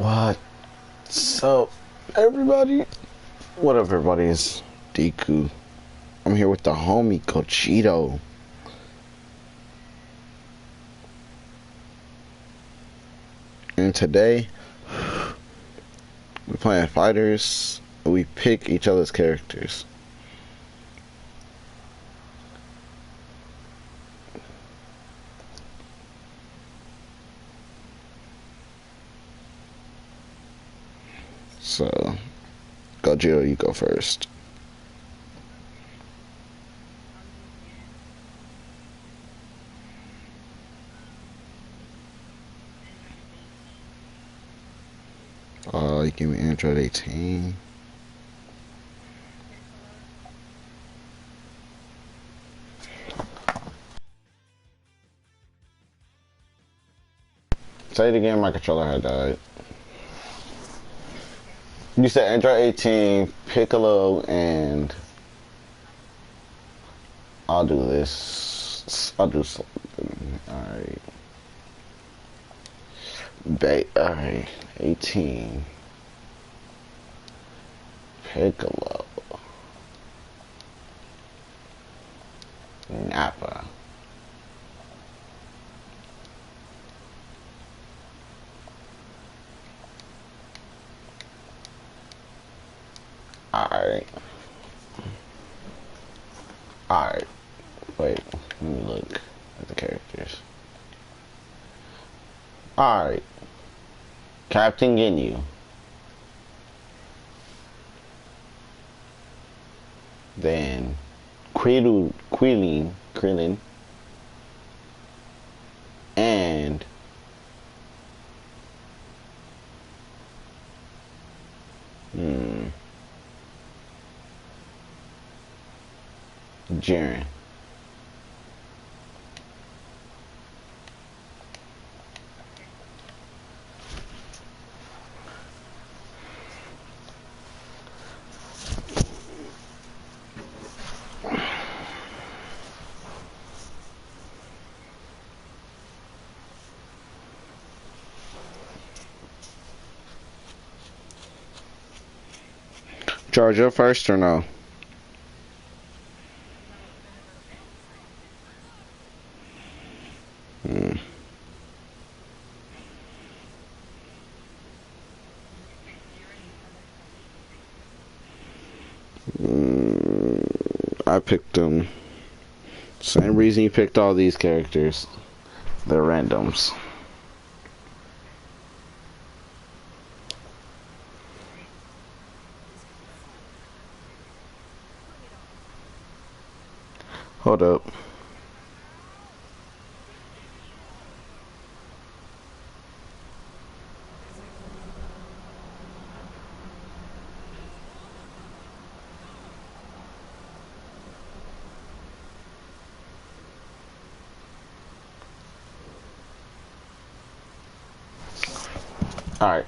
What's up, everybody? What up, everybody? It's Deku. I'm here with the homie Cochito. And today, we're playing Fighters. We pick each other's characters. So, Gojiro, you go first. You give me Android 18. Say it again, my controller had died. You said Android 18, Piccolo, and I'll do this. I'll do something. Alright. Alright. 18. Piccolo. Nappa. Alright. Alright. Wait. Let me look at the characters. Alright. Captain Ginyu. Then Krillin. And Jiren. Charge up first or no? I picked them. Same reason you picked all these characters. They're randoms. Hold up. Alright.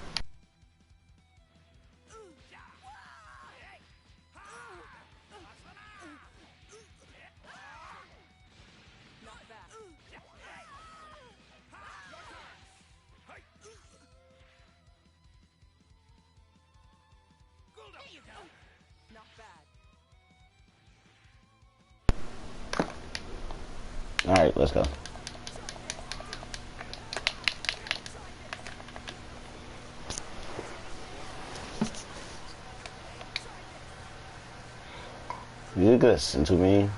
Alright, let's go. You listen to me.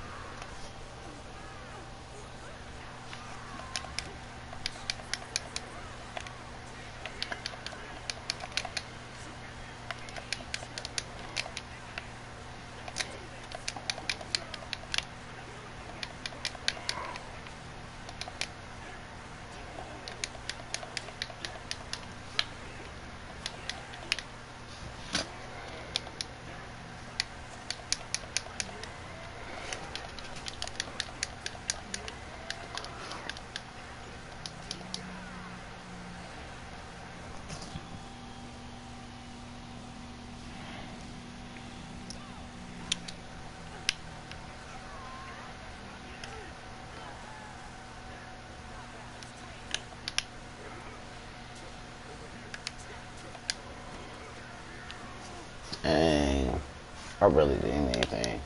Dang. I really didn't anything.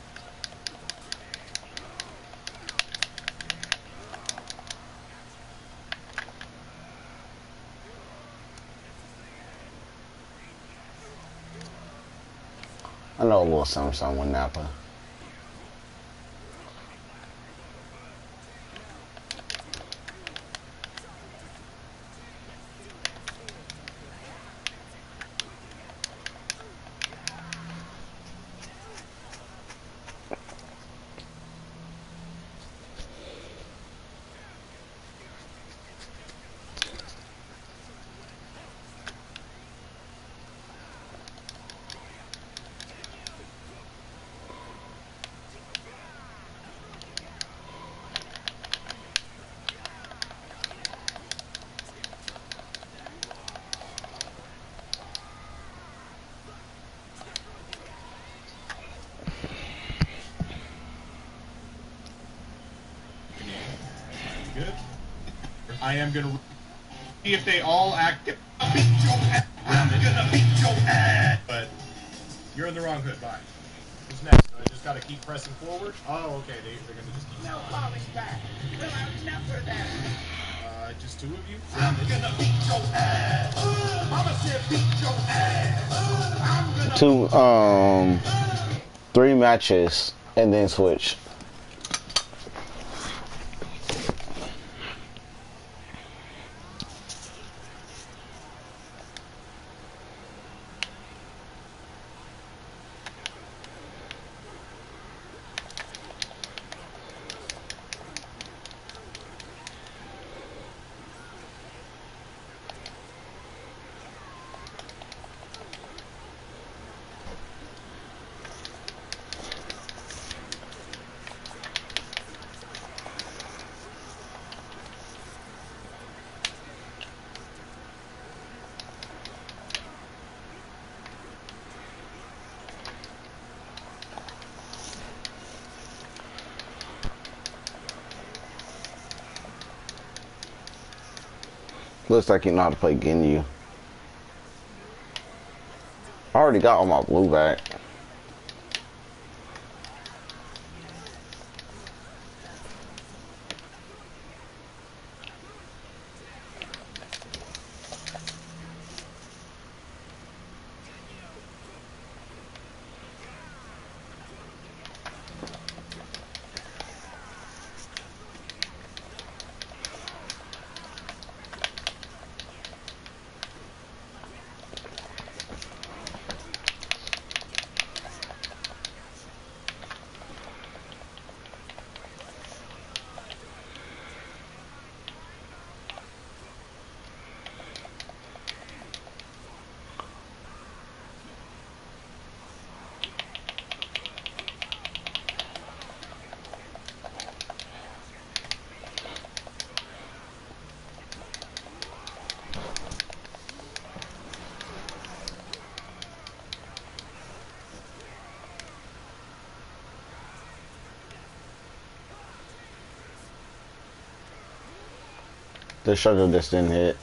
I know a little something with Napa. Good. I am gonna see if they all act. I'm gonna beat your ass. But you're in the wrong hood. Bye. Who's next? I just gotta keep pressing forward. Oh, okay. They're gonna just keep. No falling back. We'll outnumber them. Just two of you. I'm gonna beat your ass. Mama said beat your ass. I'm gonna. 3 matches and then switch. Looks like you know how to play Ginyu. I already got all my blue back. The shuttle just didn't hit.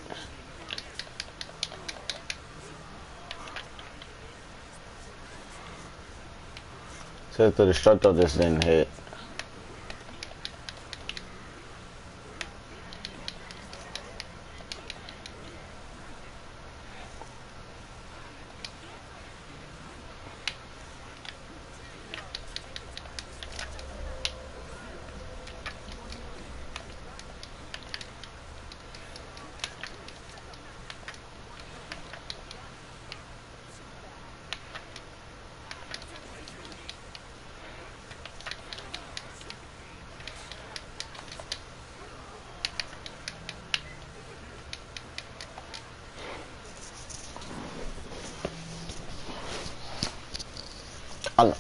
Says the destructo just didn't hit. I,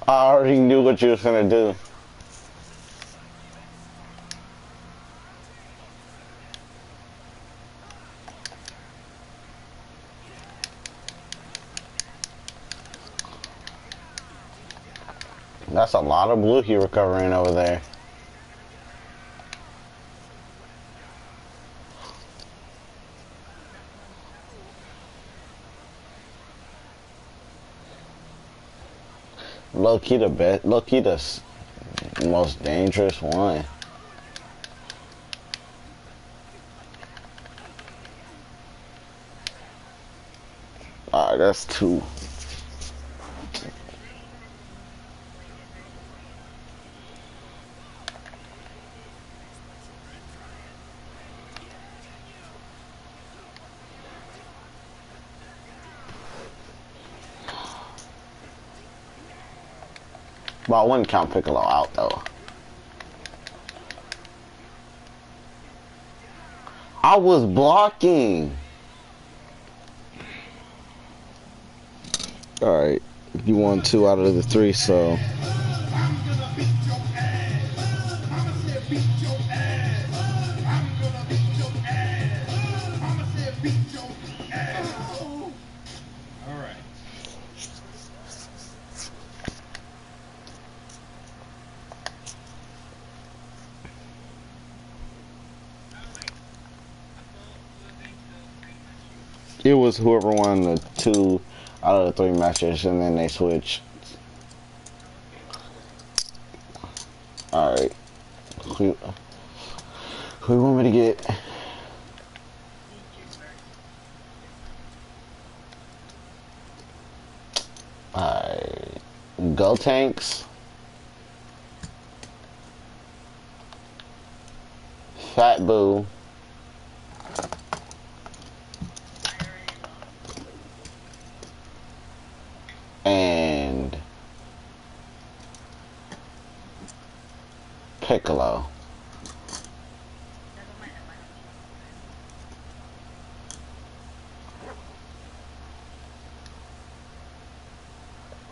I already knew what you was gonna do. That's a lot of blue he recovering over there. Low key the best, low key the most dangerous one. Alright, that's two. But I wouldn't count Piccolo out though. I was blocking. Alright, you won 2 out of the 3, so. I'm gonna beat your ass. Mama said beat your ass. I'm gonna beat your ass. Mama said beat your ass. All right. It was whoever won the 2 out of the 3 matches, and then they switched. Alright. Who you want me to get? Alright. Go Tanks. Fat Boo. And Piccolo.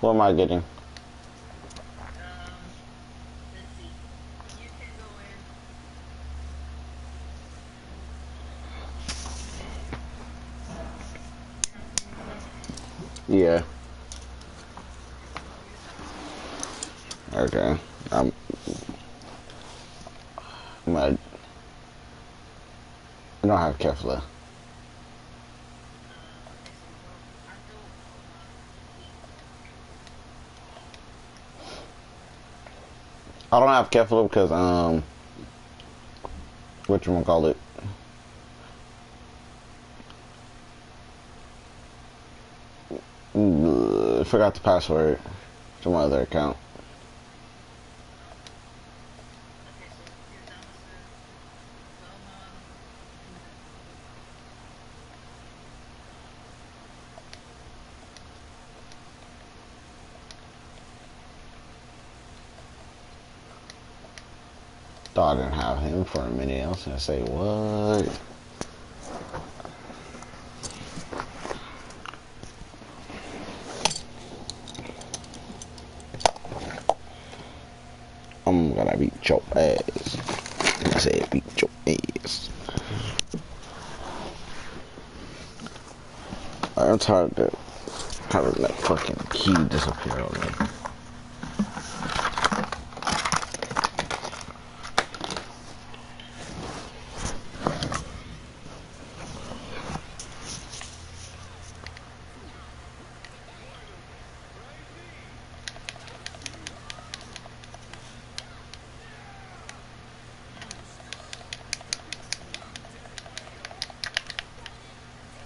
Who am I getting? Yeah. Okay. I don't have Kefla. I don't have Kefla because whatchamacallit. I forgot the password to my other account. Thought I didn't have him for a minute. I was gonna say, what? I'm gonna beat your ass. I said beat your ass. I'm tired of having that fucking key disappear on me.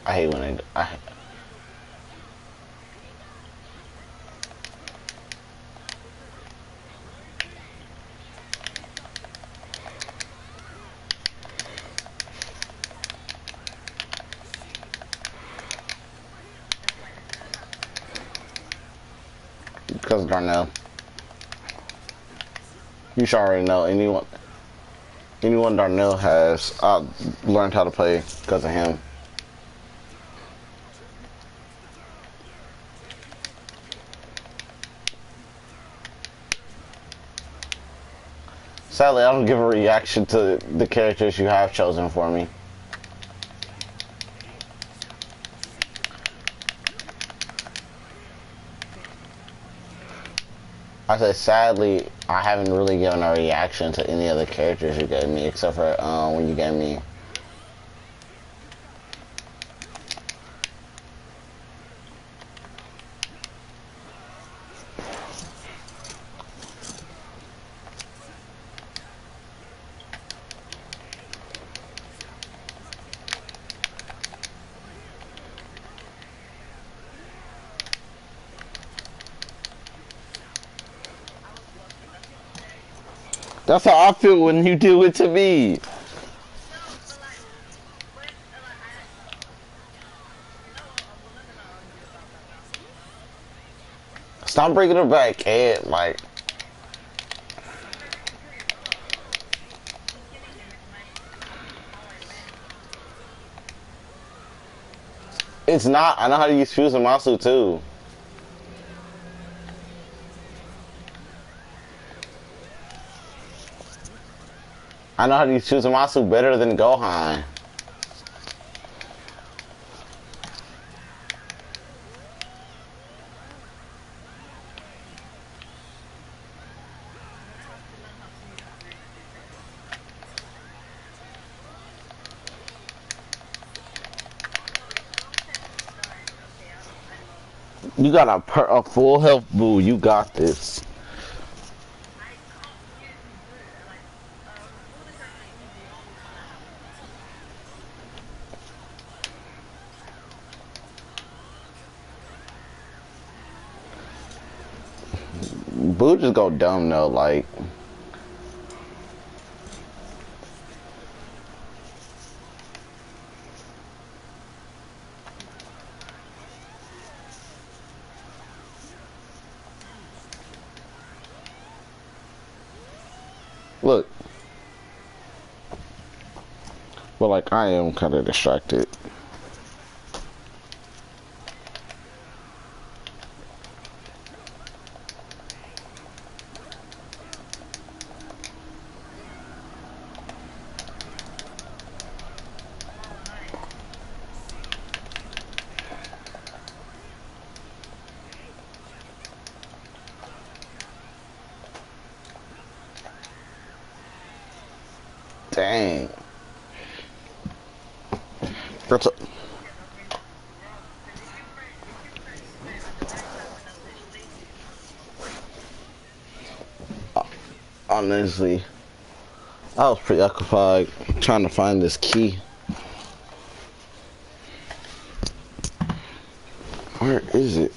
I hate when I because Darnell. You should already know anyone Darnell has learned how to play because of him. Sadly, I don't give a reaction to the characters you have chosen for me. I said, sadly, I haven't really given a reaction to any of the characters you gave me, except for when you gave me. That's how I feel when you do it to me. Stop bringing it back, Ed. Like, it's not. I know how to use Fusamasu too. I know how to use Fusamasu better than Gohan. You got a full health boo. You got this. Boo just go dumb though, like. Look. But like, I am kind of distracted. Dang. That's a honestly, I was preoccupied trying to find this key. Where is it?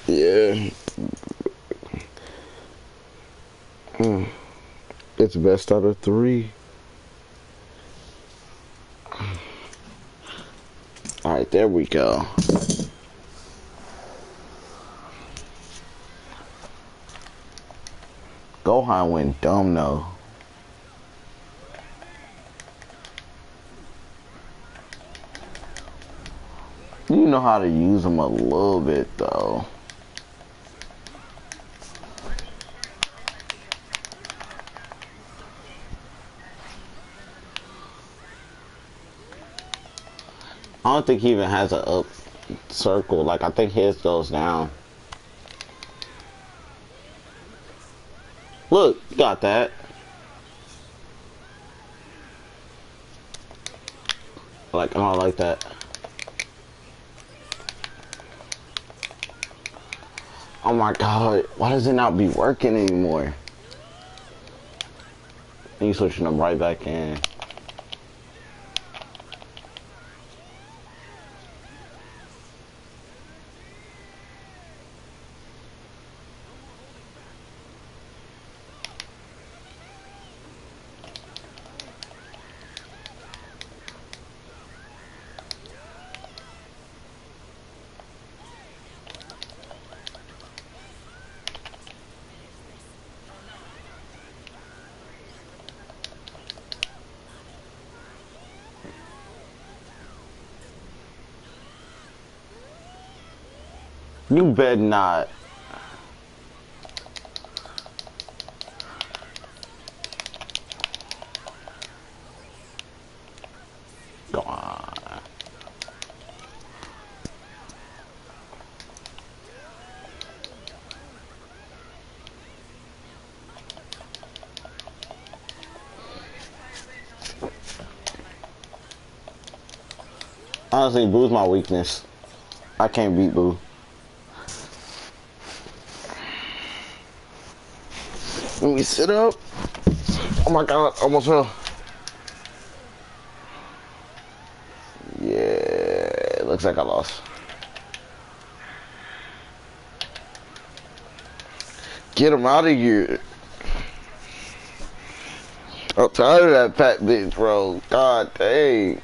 Yeah. It's best out of 3. Alright, there we go. Gohan went dumb though. You know how to use them a little bit though. I don't think he even has a up circle. Like, I think his goes down. Look, got that. Like, I don't like that. Oh my god, why does it not be working anymore? And you switching them right back in. You bet not. Honestly, Boo's my weakness. I can't beat Boo. Let me sit up. Oh my god, almost fell. Yeah, looks like I lost. Get him out of here. I'm tired of that fat bitch, bro. God dang.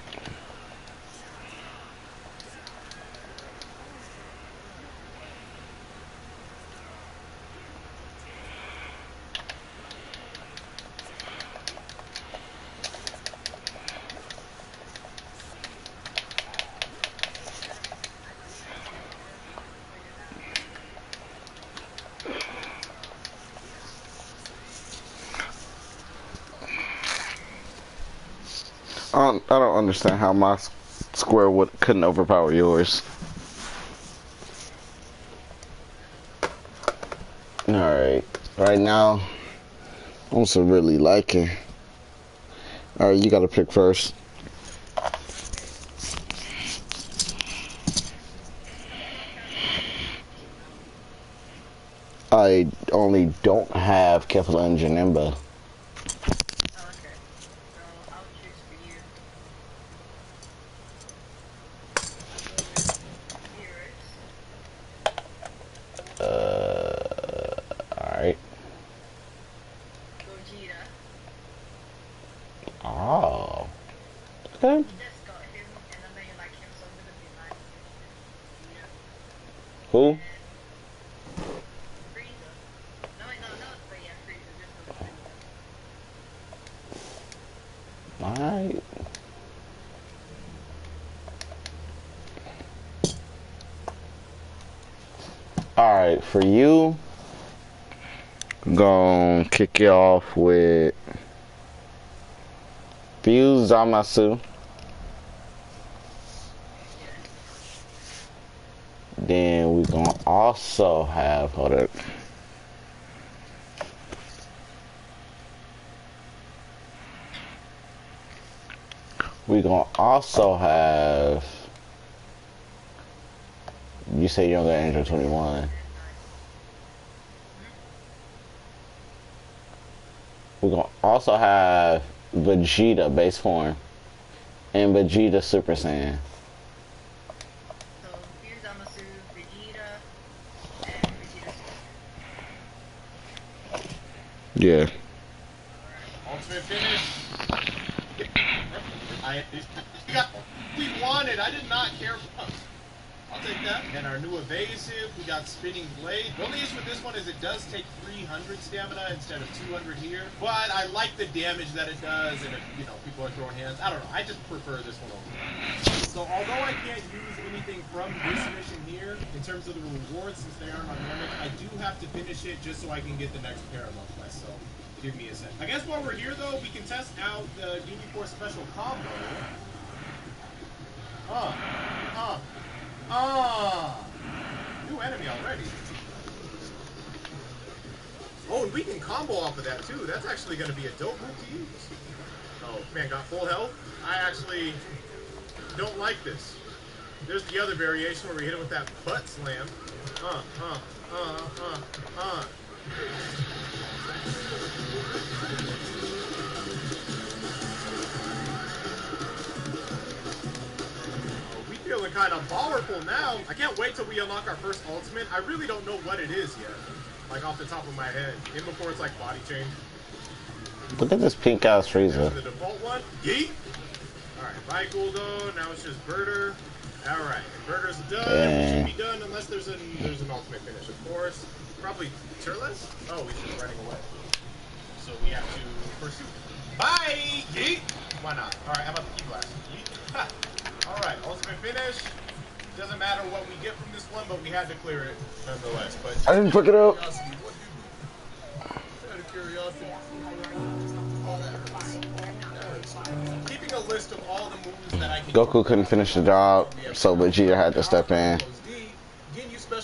I don't understand how my square couldn't overpower yours. Alright. Right now, I'm also really liking. Alright, you gotta pick first. I only don't have Kefla and Janemba. Alright. Oh. Okay. Who? Alright. Alright, for you, gonna kick you off with Fuse Zamasu. Then we're gonna also have, hold up. We're gonna also have, you say you're gonna enter 21. We're gonna also have Vegeta base form and Vegeta Super Saiyan. So here's Zamasu, Vegeta, and Vegeta Super. Yeah. Ultimate finish. We wanted. I did not care for. I'll take that. And our new evasive, we got spinning blade. The only issue with this one is it does take 300 stamina instead of 200 here. But I like the damage that it does, and if people are throwing hands, I don't know. I just prefer this one over. So although I can't use anything from this mission here in terms of the rewards since they aren't on damage, I do have to finish it just so I can get the next parallel quest. So give me a sec. I guess while we're here though, we can test out the UV4 special combo. New enemy already. Oh, and we can combo off of that too. That's actually going to be a dope move to use. Oh, man, got full health? I actually don't like this. There's the other variation where we hit him with that butt slam. Feeling kind of powerful now. I can't wait till we unlock our first ultimate. I really don't know what it is yet. Like off the top of my head. Even before it's like body change. Look at this pink ass Frieza. The default one. Yeet. Alright, bye Guldo. Now it's just Birder. Alright, Birder's done. We should be done unless there's an ultimate finish, of course. Probably Turles? Oh, he's just running away. So we have to pursue. Bye! Yeet! Why not? Alright, how about the key blast? Yeet. Ha! Alright, ultimate finish. Doesn't matter what we get from this one, but we had to clear it nonetheless. But I didn't pick it up. Out of curiosity. Keeping a list of all the moves that I can Goku couldn't finish the job, so Vegeta had to step in.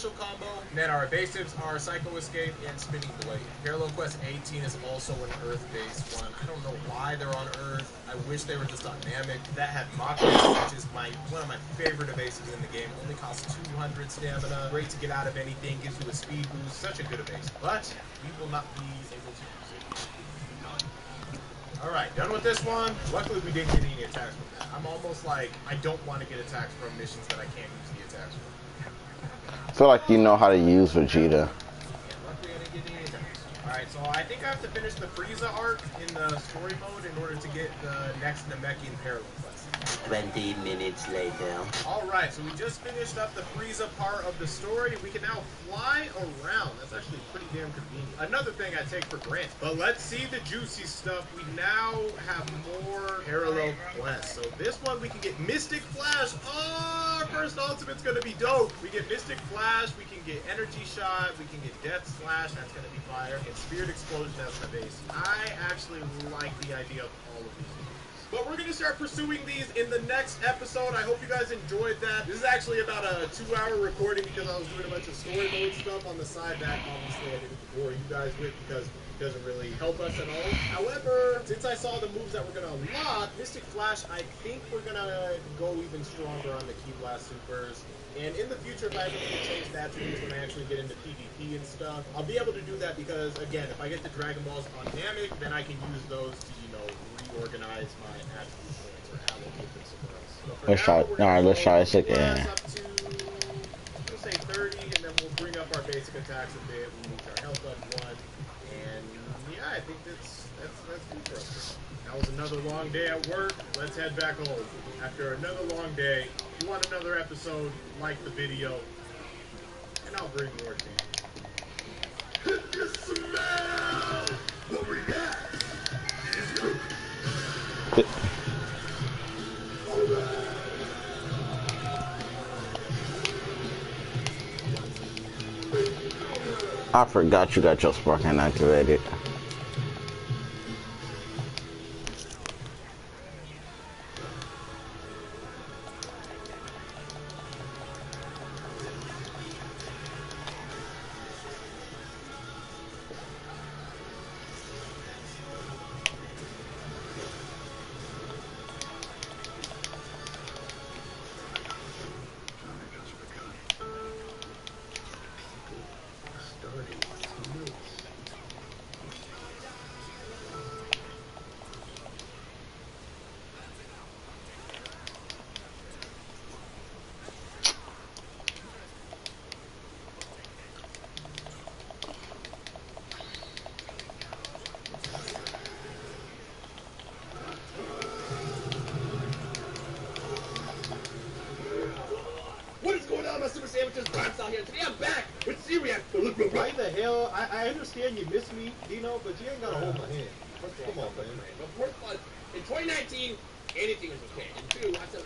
special combo. And then our evasives are Psycho Escape and Spinning Blade. Parallel Quest 18 is also an Earth-based one. I don't know why they're on Earth. I wish they were just on Namek. That had Mako, which is one of my favorite evasives in the game. Only costs 200 stamina. Great to get out of anything. Gives you a speed boost. Such a good evasive. But we will not be able to use it. Alright, done with this one. Luckily we didn't get any attacks from that. I'm almost like, I don't want to get attacks from missions that I can't use the attacks from. I feel like you know how to use Vegeta. Yeah, luckily I didn't get any attacks. Alright, so I think I have to finish the Frieza arc in the story mode in order to get the next Namekian parallel quest. 20 minutes later. Alright, so we just finished up the Frieza part of the story. We can now fly around. That's actually pretty damn convenient. Another thing I take for granted. But let's see the juicy stuff. We now have more parallel quests. So this one we can get Mystic Flash. Oh, our first ultimate's gonna be dope. We get Mystic Flash, we can get Energy Shot, we can get Death Slash, that's gonna be fire, and Spirit Explosion as my base. I actually like the idea of all of these. But we're going to start pursuing these in the next episode. I hope you guys enjoyed that. This is actually about a 2-hour recording because I was doing a bunch of story mode stuff on the side that obviously I didn't bore you guys with because it doesn't really help us at all. However, since I saw the moves that we're going to unlock, Mystic Flash, I think we're going to go even stronger on the Ki Blast Supers. And in the future, if I ever need to change the attributes when I actually get into PvP and stuff, I'll be able to do that because, again, if I get the Dragon Balls on Namek, then I can use those to, reorganize my attribute points or allocate them somewhere else. So Let's try. Alright, let's try this again. Up to, we'll say 30, and then we'll bring up our basic attacks a bit. We need our health up 1, and yeah, I think that's good for us. That was another long day at work. Let's head back home. After another long day, if you want another episode, like the video, and I'll bring more to you. Hit the smell! What we got? I forgot you got your sparking activated. Today I'm back with Syriac. Why the hell? I understand you miss me, Dino, but you ain't gotta hold my hand. Come on, man. But first of all, in 2019, anything is okay. And two, I said,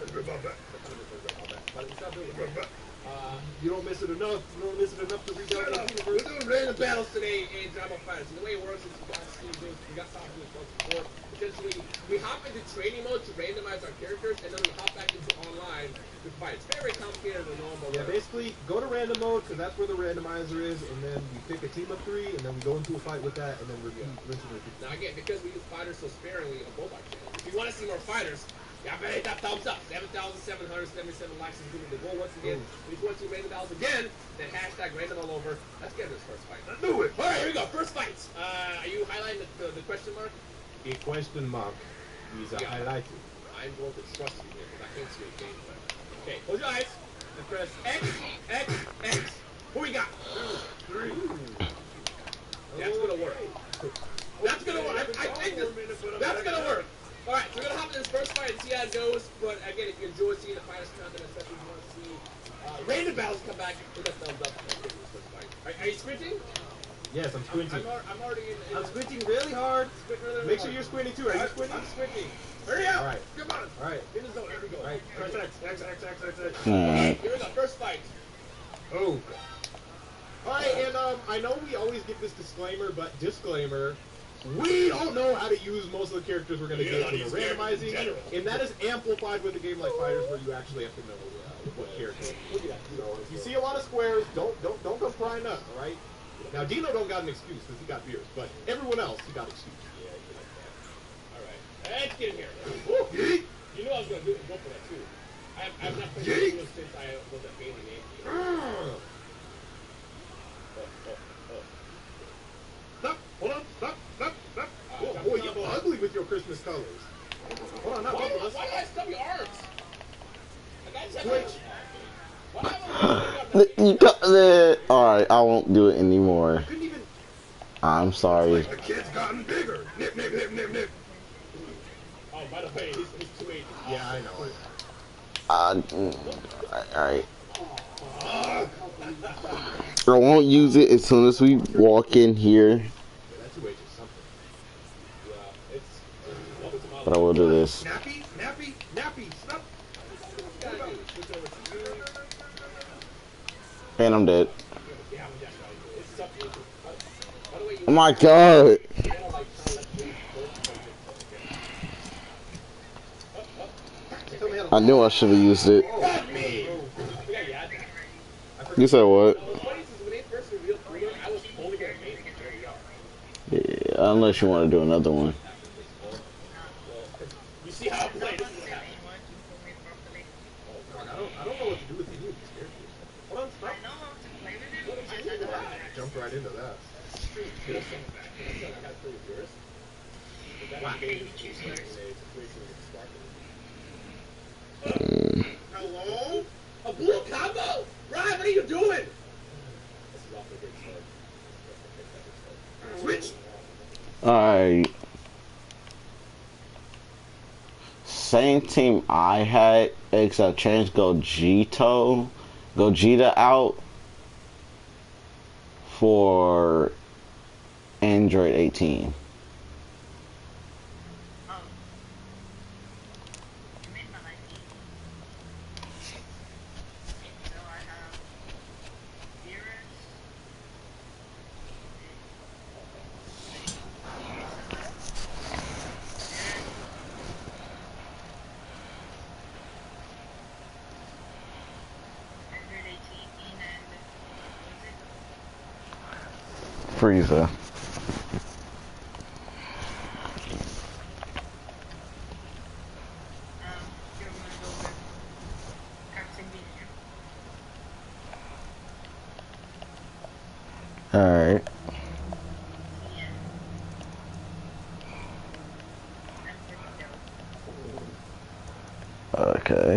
you don't miss it enough. You don't miss it enough to read out the universe. We're doing random battles today in Ball Fighterz. And the way it works is we got something to support. Essentially, we hop into training mode to randomize our characters, and then we hop back into online to fight. It's very complicated than normal. Yeah, basically, go to random mode, because that's where the randomizer is, and then we pick a team of 3, and then we go into a fight with that, and then repeat, rinse and repeat. Now again, because we use fighters so sparingly on both our channels, if you want to see more fighters, yeah, better hit that thumbs up. 7,777 likes is good to go. Once again, if you want to random battles again, then hashtag random all over. Let's get this first fight. Let's do it! Alright, here we go. First fights. Are you highlighting the question mark? A question mark is highlighted. I'm going to trust you here because I can't see your game. Okay, close your eyes and press X, X, X. Who we got? 3. That's gonna work. That's gonna work. I think that's gonna work. Alright, so we're gonna hop in this first fight and see how it goes. But again, if you enjoy seeing the fighters content, especially if you want to see random battles come back, hit that thumbs up and give this first fight. Are you squinting? Yes, I'm squinting. I'm already in. I'm squinting really hard. Really Make sure you're squinting too. Are you squinting? I'm squinting. Hurry up! Alright. Come on! Alright. In the zone, here we go. Alright. Press X, X, X, X, X, X. Alright. Here we go, first fight. Oh. Alright, and I know we always give this disclaimer, but disclaimer, we don't know how to use most of the characters we're going to get when we're randomizing, and that is amplified with a game like Fighters where you actually have to know what character. Look at that. So if you see a lot of squares, don't come prying up, all right? Now Dino don't got an excuse because he got beers, but everyone else he got excuse. Yeah, you like that. All right, let's get in here. Woo! You knew I was gonna go for that too. I've not played Dino since I was at Bailey Name. Stop! Hold on! Stop! Oh, boy, you're ugly with your Christmas colors. Hold on, not both of us. Why do I have stubby arms? Switch. You got the. Alright, I won't do it anymore. Couldn't even. I'm sorry. The kid's gotten bigger. Nip, nip, nip, nip, nip. Oh, by the way, he's 280. Yeah, I know. Alright. I won't use it as soon as we walk in here. Yeah, that 280 is something. Yeah, it's. But I will do this. Nappy, stop. And I'm dead. Oh my god! I knew I should have used it. You said what? Yeah, unless you want to do another one. You see how I play? This is what happens. I don't know what to do with you. Hold on, stop. Jump right into that. Hello? A blue combo? Ryan, what are you doing? Switch. Alright. Same team I had, except change Gogeta out for Android 18. Oh. You made my life easy. So I have Beerus. Android 18 and what was it? Frieza. You're gonna go with Captain Bean. Alright. Yeah. That's pretty dope. Okay.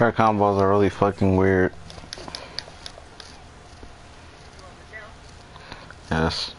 Her combos are really fucking weird. Yes.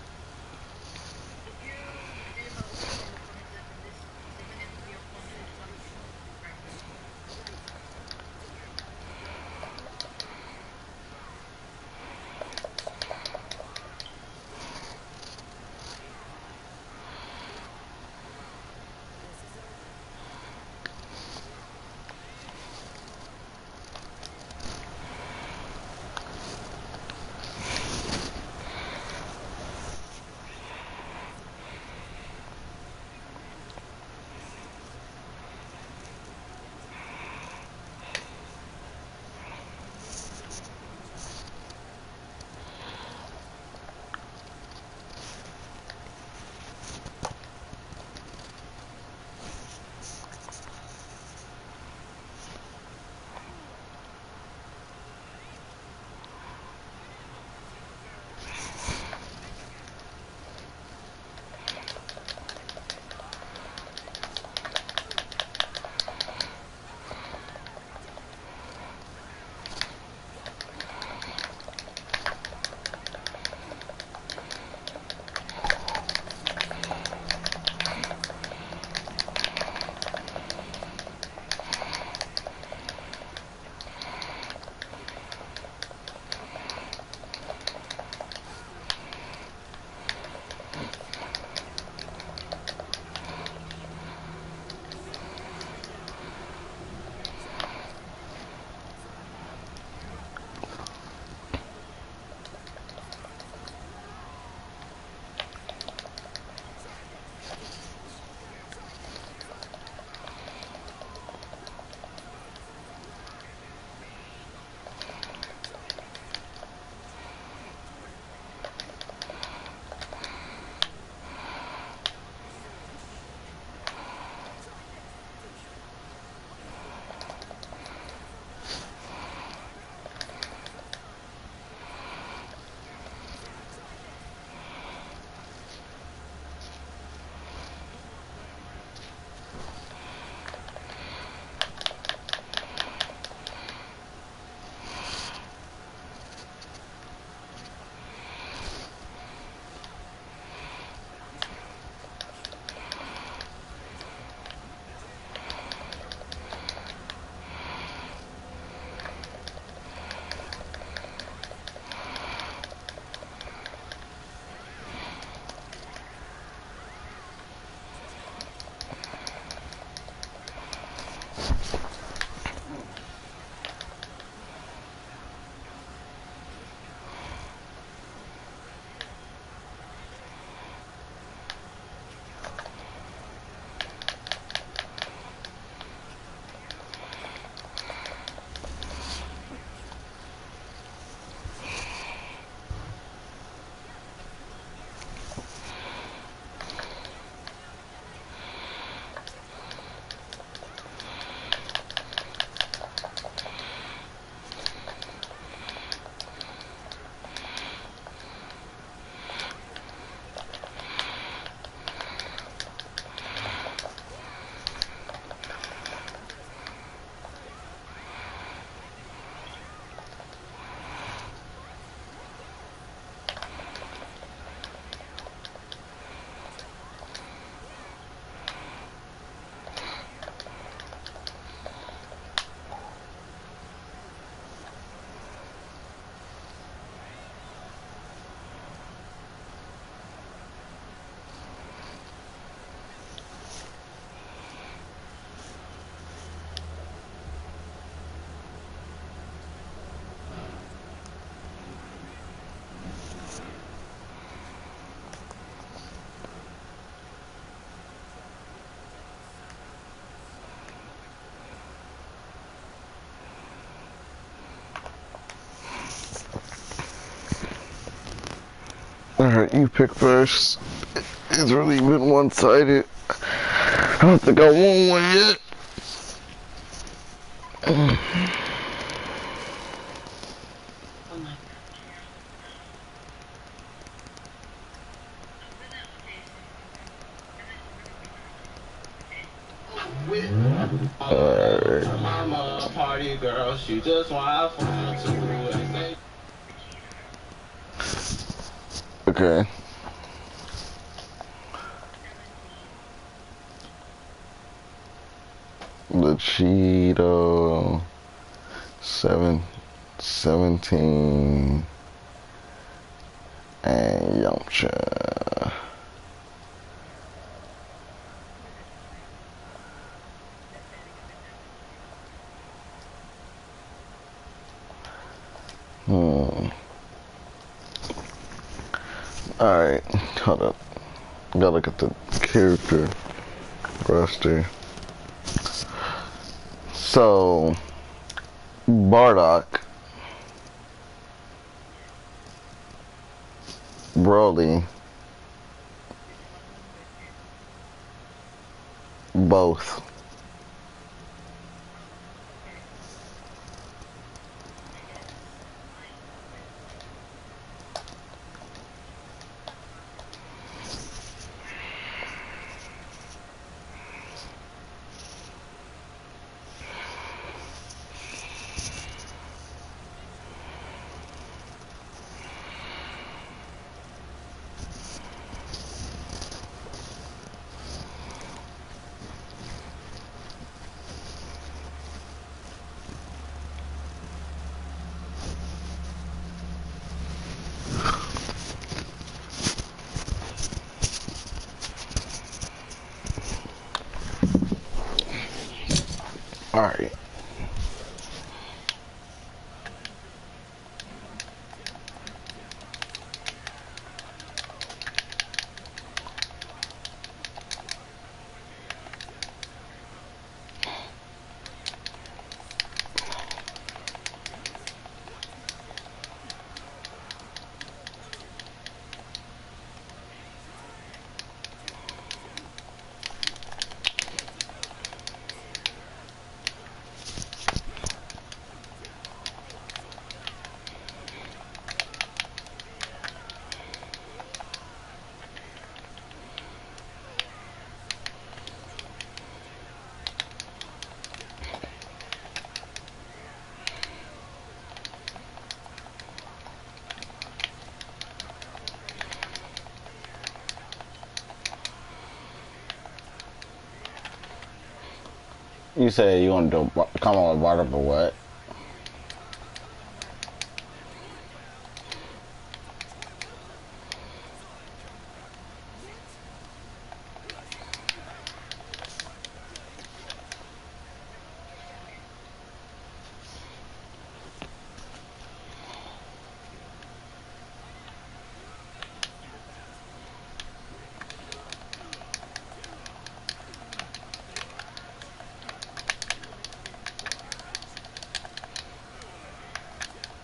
Alright, you pick first. It's really been one-sided. I don't think I won one yet. Alright. party girl, she just wanna have fun too. Okay. The Cheeto 17 and Yamcha. Alright, hold up. Gotta look at the character roster. So, Bardock, Broly, both. Alright. You said you want to do, come on with water, but what?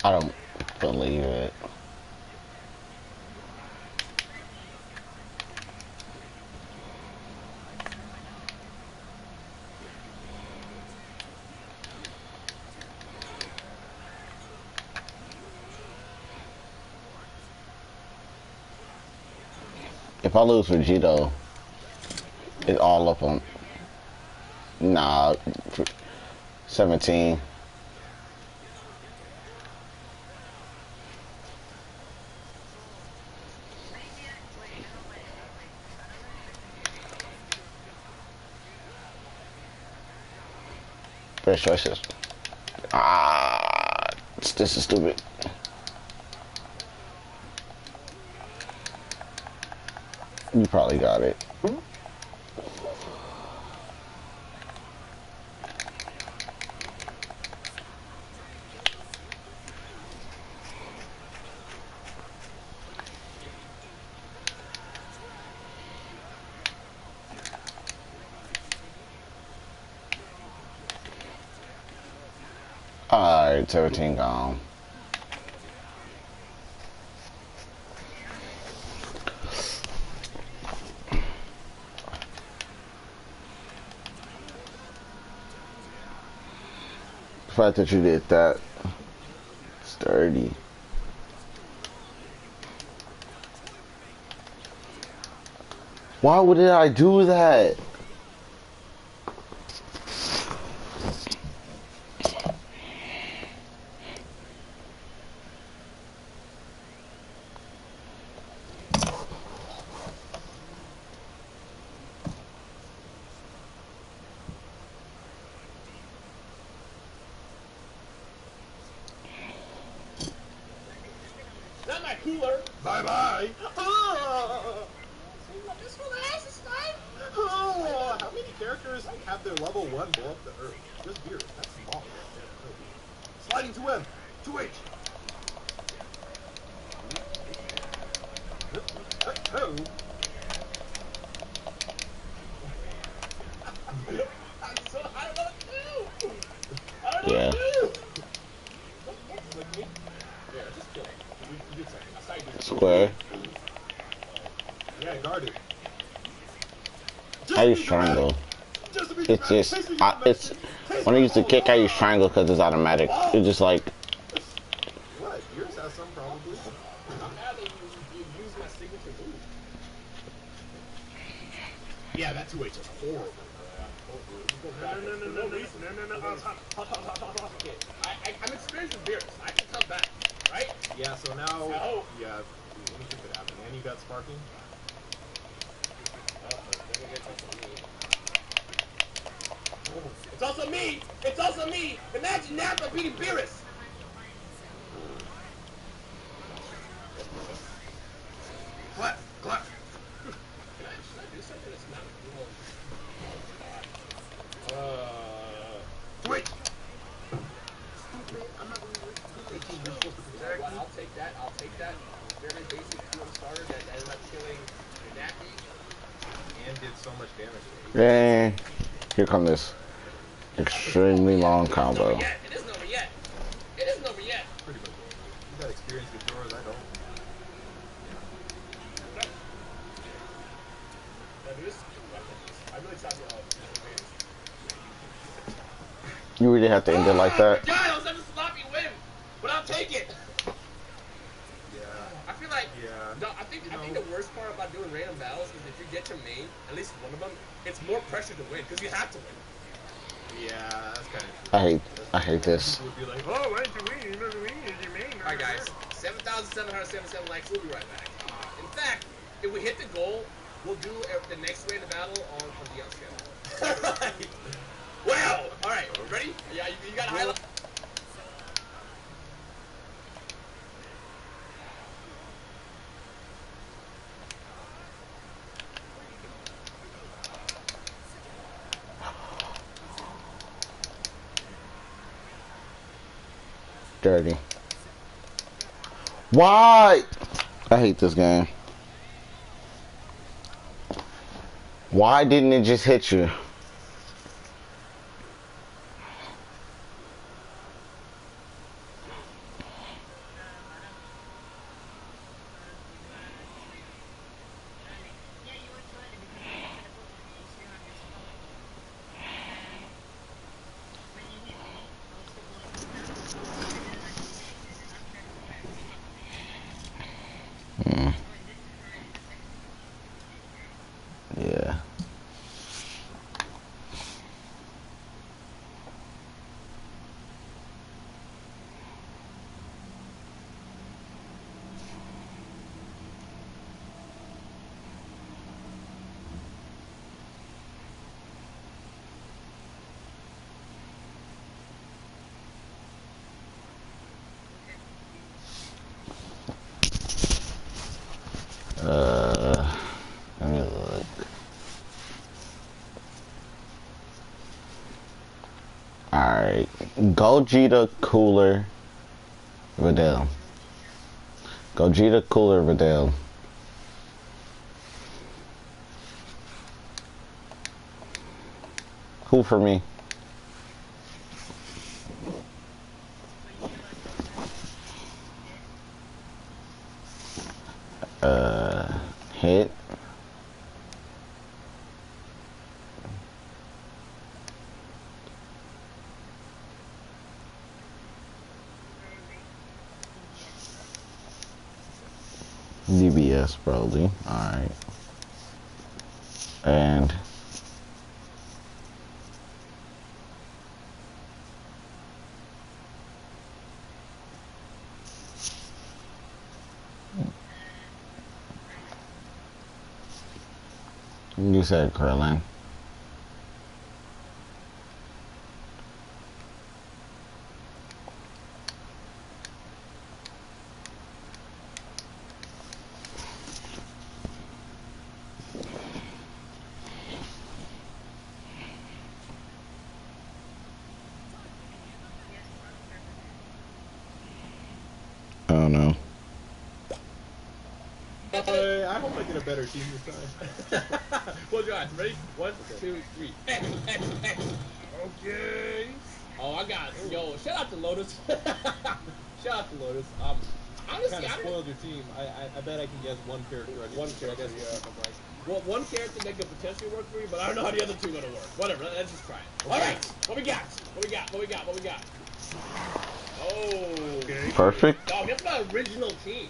I don't believe it. If I lose Vegito, it's all up on. Nah, 17. First choices. Ah, this is stupid. You probably got it. Alright, 17 gone. The fact that you did that, it's dirty. Why would I do that? Bye bye. Oh, this for the ass this time. Oh, how many characters have their level 1 blow up the earth? Just Beerus. That's small. Sliding to M. 2H. Oh. I'm so, I don't know what to do. I don't know Yeah. what to do. Like me? Yeah, just kill him. We did something. I saw you do Square. Yeah, guarded. I use triangle. It's just, it's, when I use the kick, I use triangle because it's automatic. It's just like, What? Yours has some probably. I'm mad that you use my signature move. Yeah, that 2H is horrible. Okay, I'm experienced with Beerus. I can come back, right? Yeah, so now, No. yeah, anything could happen. And you got sparking. It's also me! It's also me! Imagine Nappa beating Beerus! Clap, clap. Should I do something that's not Twitch. I'll take that. I'll take that. Very basic field starter that ended up killing the Nappy. And did so much damage. and here comes this extremely long combo. It isn't over yet. It isn't over yet. Pretty much. You got experience with yours, I don't. I really tried to You really have to end it like that. God, I was such a sloppy win, but I'll take it. Yeah. I feel like Yeah. no, I think the worst part about doing random battles is if you get your main, at least one of them, it's more pressure to win because you have to win. Yeah, that's kind of true. I hate this. People would be like, oh, why did you win? You never win. Your main. Alright guys, 7,777 likes, we'll be right back. In fact, if we hit the goal, we'll do the next random battle on Dion's channel. Wow! Alright, ready? Yeah, you got a highlight? Dirty. Why? I hate this game. Why didn't it just hit you? Yeah. Let me look. Alright. Gogeta, Cooler, Videl. Gogeta, Cooler, Videl. Who for me? Hit. DBS probably. Alright. And you said Krillin. don't know. I hope I get a better team this time. Close your eyes. Ready? 1, 2, 3. X. Okay. Oh, I got it. Yo, shout out to Lotus. Shout out to Lotus. Honestly, Kind of spoiled your team. I bet I can guess one character. One character, yeah. Well, one character that could potentially work for you, but I don't know how the other two are gonna work. Whatever, let's just try it. Okay. All right, what we got? What we got? What we got? What we got? Oh, Okay. Perfect. dog, that's my original team.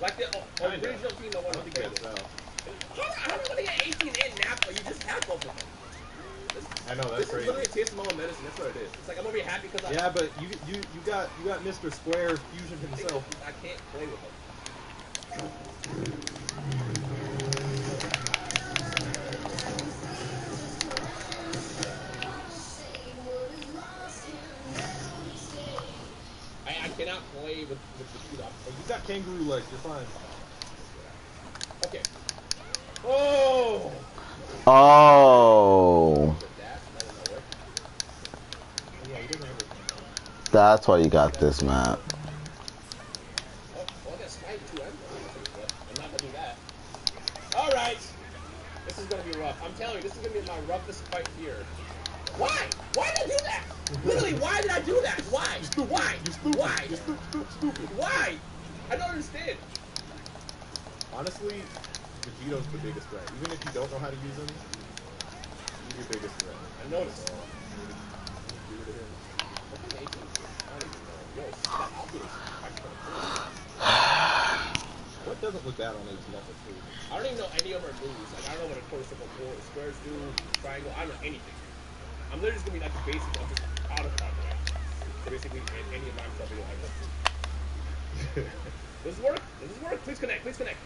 Like the original team that won I the think game. that's out. How am I gonna get 18 in Napa? You just have both of them. I know, This that's is crazy. literally a taste of my own medicine. That's what it is. It's like I'm gonna be happy because I. Yeah, but you got Mr. Square Fusion himself. I can't play with him. I cannot play with the two options. You got kangaroo legs. You're fine. Okay. Oh! Oh, Yeah, he doesn't have it. that's why you got this map. Oh, well, I got slide too. I'm not gonna do that. Alright! This is gonna be rough. I'm telling you, this is gonna be my roughest fight here. Why? Why did I do that? Literally, why did I do that? Why? Why? Why? Why? I don't understand. Honestly, Vegeto's the biggest threat. Even if you don't know how to use him, he's your biggest threat. I noticed. So, give it to him. I don't even know. Yo, stop. I'll do this. What doesn't look bad on 18? That's a food. I don't even know any of our moves. Like, I don't know what a quarter circle, squares do, triangle. I don't know anything. I'm literally just gonna be like the basic of just auto combat. Basically, any of my stuff video ever. Does this work? Does this work? Please connect. Please connect.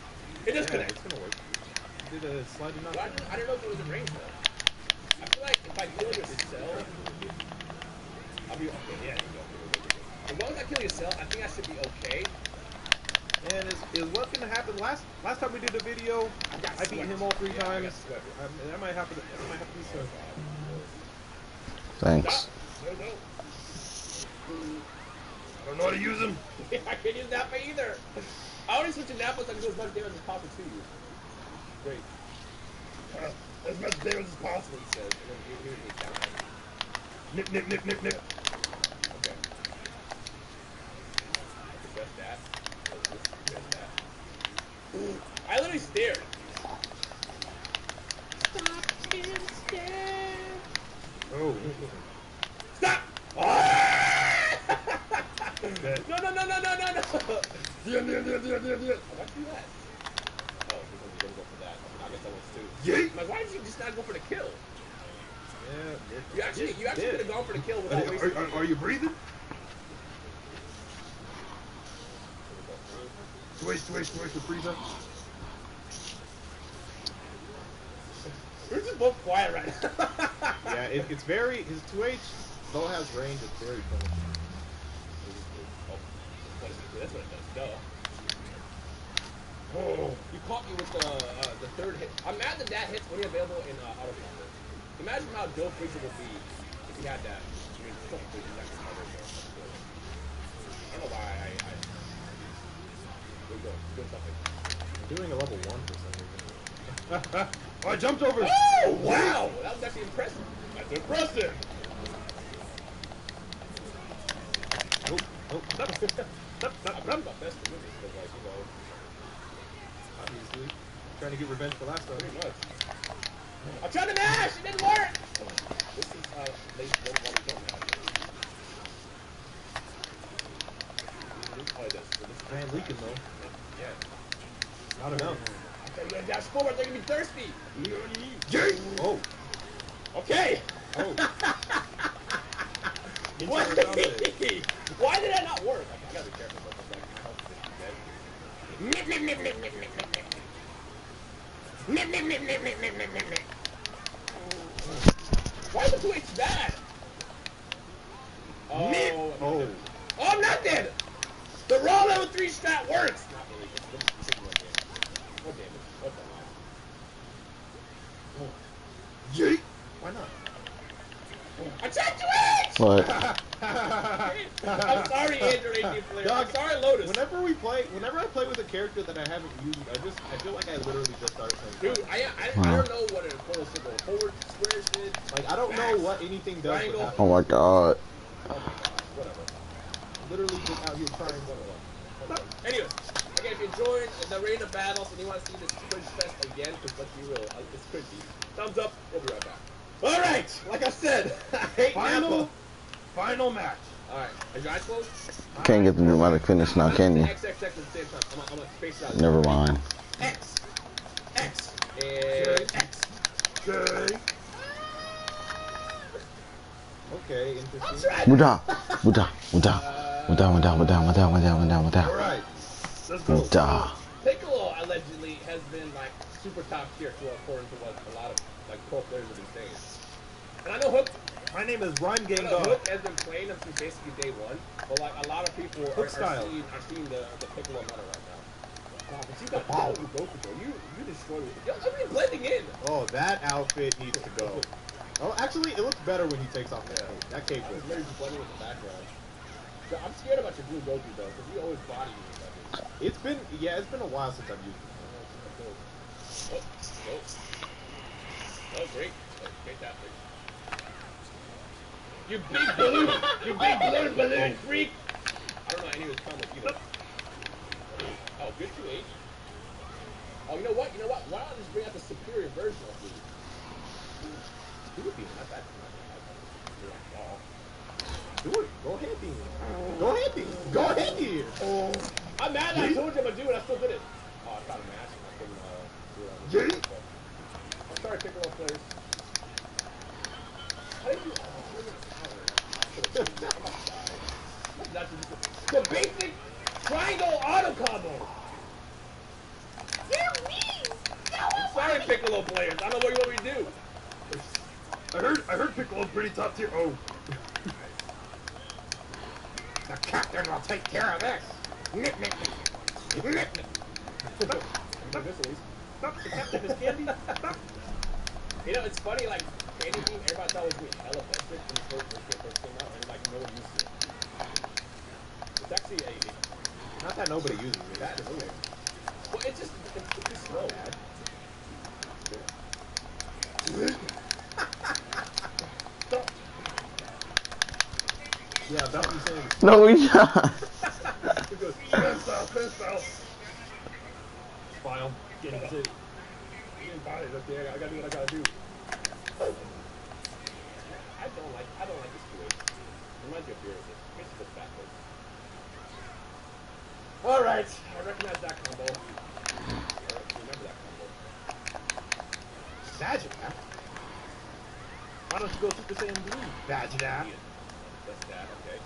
It does connect. It's gonna work. Did a slide not? Well, I don't know if it was in range though. I feel like if I kill your cell, I'll be okay. Yeah, there you go. As long as I kill your cell, I think I should be okay. And is what's gonna happen? Last time we did a video, I beat him all 3 times. That might happen. That might happen soon. Thanks. No, no. I don't know how to use him. I can't use Napa either. I already switched to Napa so I can do as much damage as possible to you. Great. As much damage as possible, he says. And then here's the down. Nip, nip, nip, nip, nip. Okay. Just that. Just that. I literally stared. Stop being scared. Oh. Stop! Ah! No, no, no, no, no, no, no! Why'd you do that? Oh, because I'm gonna go for that. I guess that was too. Yeet! Like, why did you just not go for the kill? Yeah. You actually could have gone for the kill without wasting. Are you breathing? Twitch with Frieza. We're just both quiet right now. Yeah, it's very, his 2H, though has range, it's very punishing. Oh, that's what it does. Duh. Oh. You caught me with the third hit. I'm mad that that hit's only available in auto combo. Imagine how dope Frieza would be if he had that. I mean, fucking Frieza next to cover. I don't know why I there we go. Doing something. I'm doing a level 1 for some reason. Oh, I jumped over! Oh, wow! That was actually impressive. That's impressive! Oh, stop. I'm my best to win this, but like, you know, Obviously. Trying to get revenge for last time. pretty much. I tried to mash! It didn't work! This is late one while we don't have. Oh, it does. So this Man, leaking though. yeah. Not enough. Okay, you gotta dash forward, they're gonna be thirsty! Oh. Okay! Oh. What? Inside down Why did that not work? Okay, I gotta be careful about that. My health is dead. Nip, nip, nip, nip, nip, nip, nip, nip. Nip, nip, nip, nip, nip, nip, nip, nip, nip. Why is the 2H bad? Oh, Oh. Oh, I'm not dead! The raw level 3 strat works! Not really. It's more damage. More damage. What the hell? Yeet! Why not? I tried to it! What? I'm sorry, Android 18 player. Dog, I'm sorry, Lotus. Whenever I play with a character that I haven't used, I feel like I literally just started playing. Dude, I don't know what a total symbol, forward, square shit. Like, I don't know what anything does. Triangle. Oh my god. Oh my god, whatever. Literally just out here trying whatever. Anyways, again, if you enjoyed the Arena Battles and you want to see this Cringe Fest again, because let's be real, it's cringy. Thumbs up, we'll be right back. Alright, like I said, I hate Nappa. Final match. Alright, is your eyes closed? Can't get the dramatic finish now, can you? X at the same time. I'm gonna space it out. Never mind. X, and X. Okay, interesting. Buddha. Buddha. Buddha. Buddha. Buddha. Buddha. Buddha. Buddha. Buddha. Alright, let's go. Buddha. Piccolo allegedly has been like super top tier according to what a lot of like pro players have been saying. And I know Hook. My name is Rhyme Gang Dog. Hook has been playing him since basically day one, but like a lot of people are seeing the Piccolo meta right now. Wow, but you got Goku, bro. You destroyed it. Yo, look at you blending in. Oh, that outfit needs to go. Oh, actually, it looks better when he takes off that cape. That cape I was was. literally just blending with the background. So I'm scared about your blue Goku though, because you always body me. It's been a while since I've used it. Oh, great. Great that thing. You big balloon freak! I don't know any of his combos either. Oh, good 2H. Oh, you know what? Why don't I just bring out the superior version of Blue? Blue would be not that. Do it. Go ahead, Dean. Go ahead, Dean. Go ahead, Dean. I'm mad that I told you I'm gonna do it. I still did it. Oh, I got a match. I couldn't do it. I'm sorry, Piccolo players. How did you? The basic triangle auto combo. I'm sorry, Piccolo players. I don't know what you want me to do. I heard Piccolo's pretty top tier. Oh. The captain will take care of this. Nip, nip, nip, nip, nip. Stop, the captain is Candy. Stop. You know, it's funny, like, Candy Bean, everybody thought it was being hella basic when the first came out, and like, no one used it. It's actually a... Not that nobody uses it. That is weird. Well, it's just, it's too slow. Yeah, that's what I'm saying. No, he's not. He goes, fist File. Get it. He didn't buy it. Okay, I gotta do what I gotta do. I don't like this way. Reminds me of beer. It's just backwards. Alright, I recognize that combo. Remember that combo. Vagina? Why don't you go Super Saiyan Blue? Vagina. That's that, okay.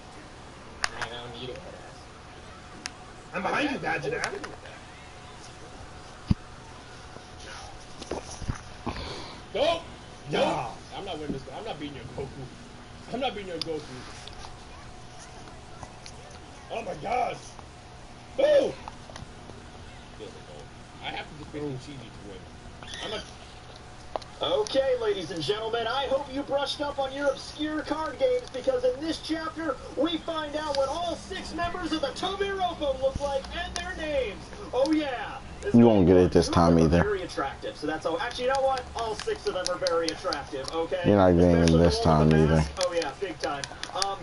I don't need it. I'm behind you, Vagina. Go! No. I'm not winning this. I'm not beating your Goku. I'm not beating your Goku. Oh my gosh! Boo! I have to just beat cheesy to win. I'm not. Okay, ladies and gentlemen, I hope you brushed up on your obscure card games, because in this chapter, we find out what all 6 members of the Tobiropo look like and their names. Oh yeah. You won't get it this time either. Very attractive. So that's all. Actually, you know what? All 6 of them are very attractive. Okay. You're not getting it Especially this the one with time the either. mask. Oh yeah, big time.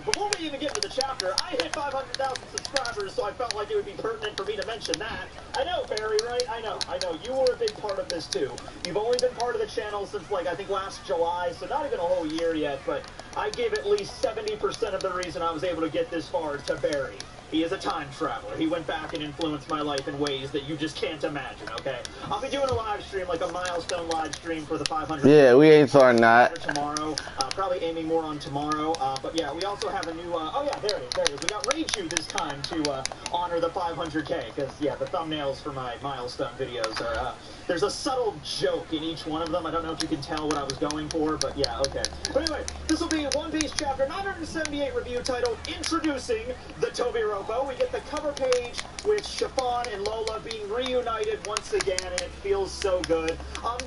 Before we even get into the chapter, I hit 500,000 subscribers, so I felt like it would be pertinent for me to mention that. I know, Barry, right? I know. You were a big part of this too. You've only been part of the channel since like I think last July, so not even a whole year yet. But I give at least 70% of the reason I was able to get this far to Barry. He is a time traveler. He went back and influenced my life in ways that you just can't imagine, okay? I'll be doing a live stream, like a milestone live stream for the 500. Yeah, we ain't starting that. Tomorrow. Probably aiming more on tomorrow. But yeah, we also have a new, oh yeah, there it is. We got Raichu this time to honor the 500K, because yeah, the thumbnails for my milestone videos are There's a subtle joke in each one of them. I don't know if you can tell what I was going for, but yeah, okay. But anyway, this will be One Piece chapter 978 review titled Introducing the Toby Ropo. We get the cover page with Chiffon and Lola being reunited once again, and it feels so good.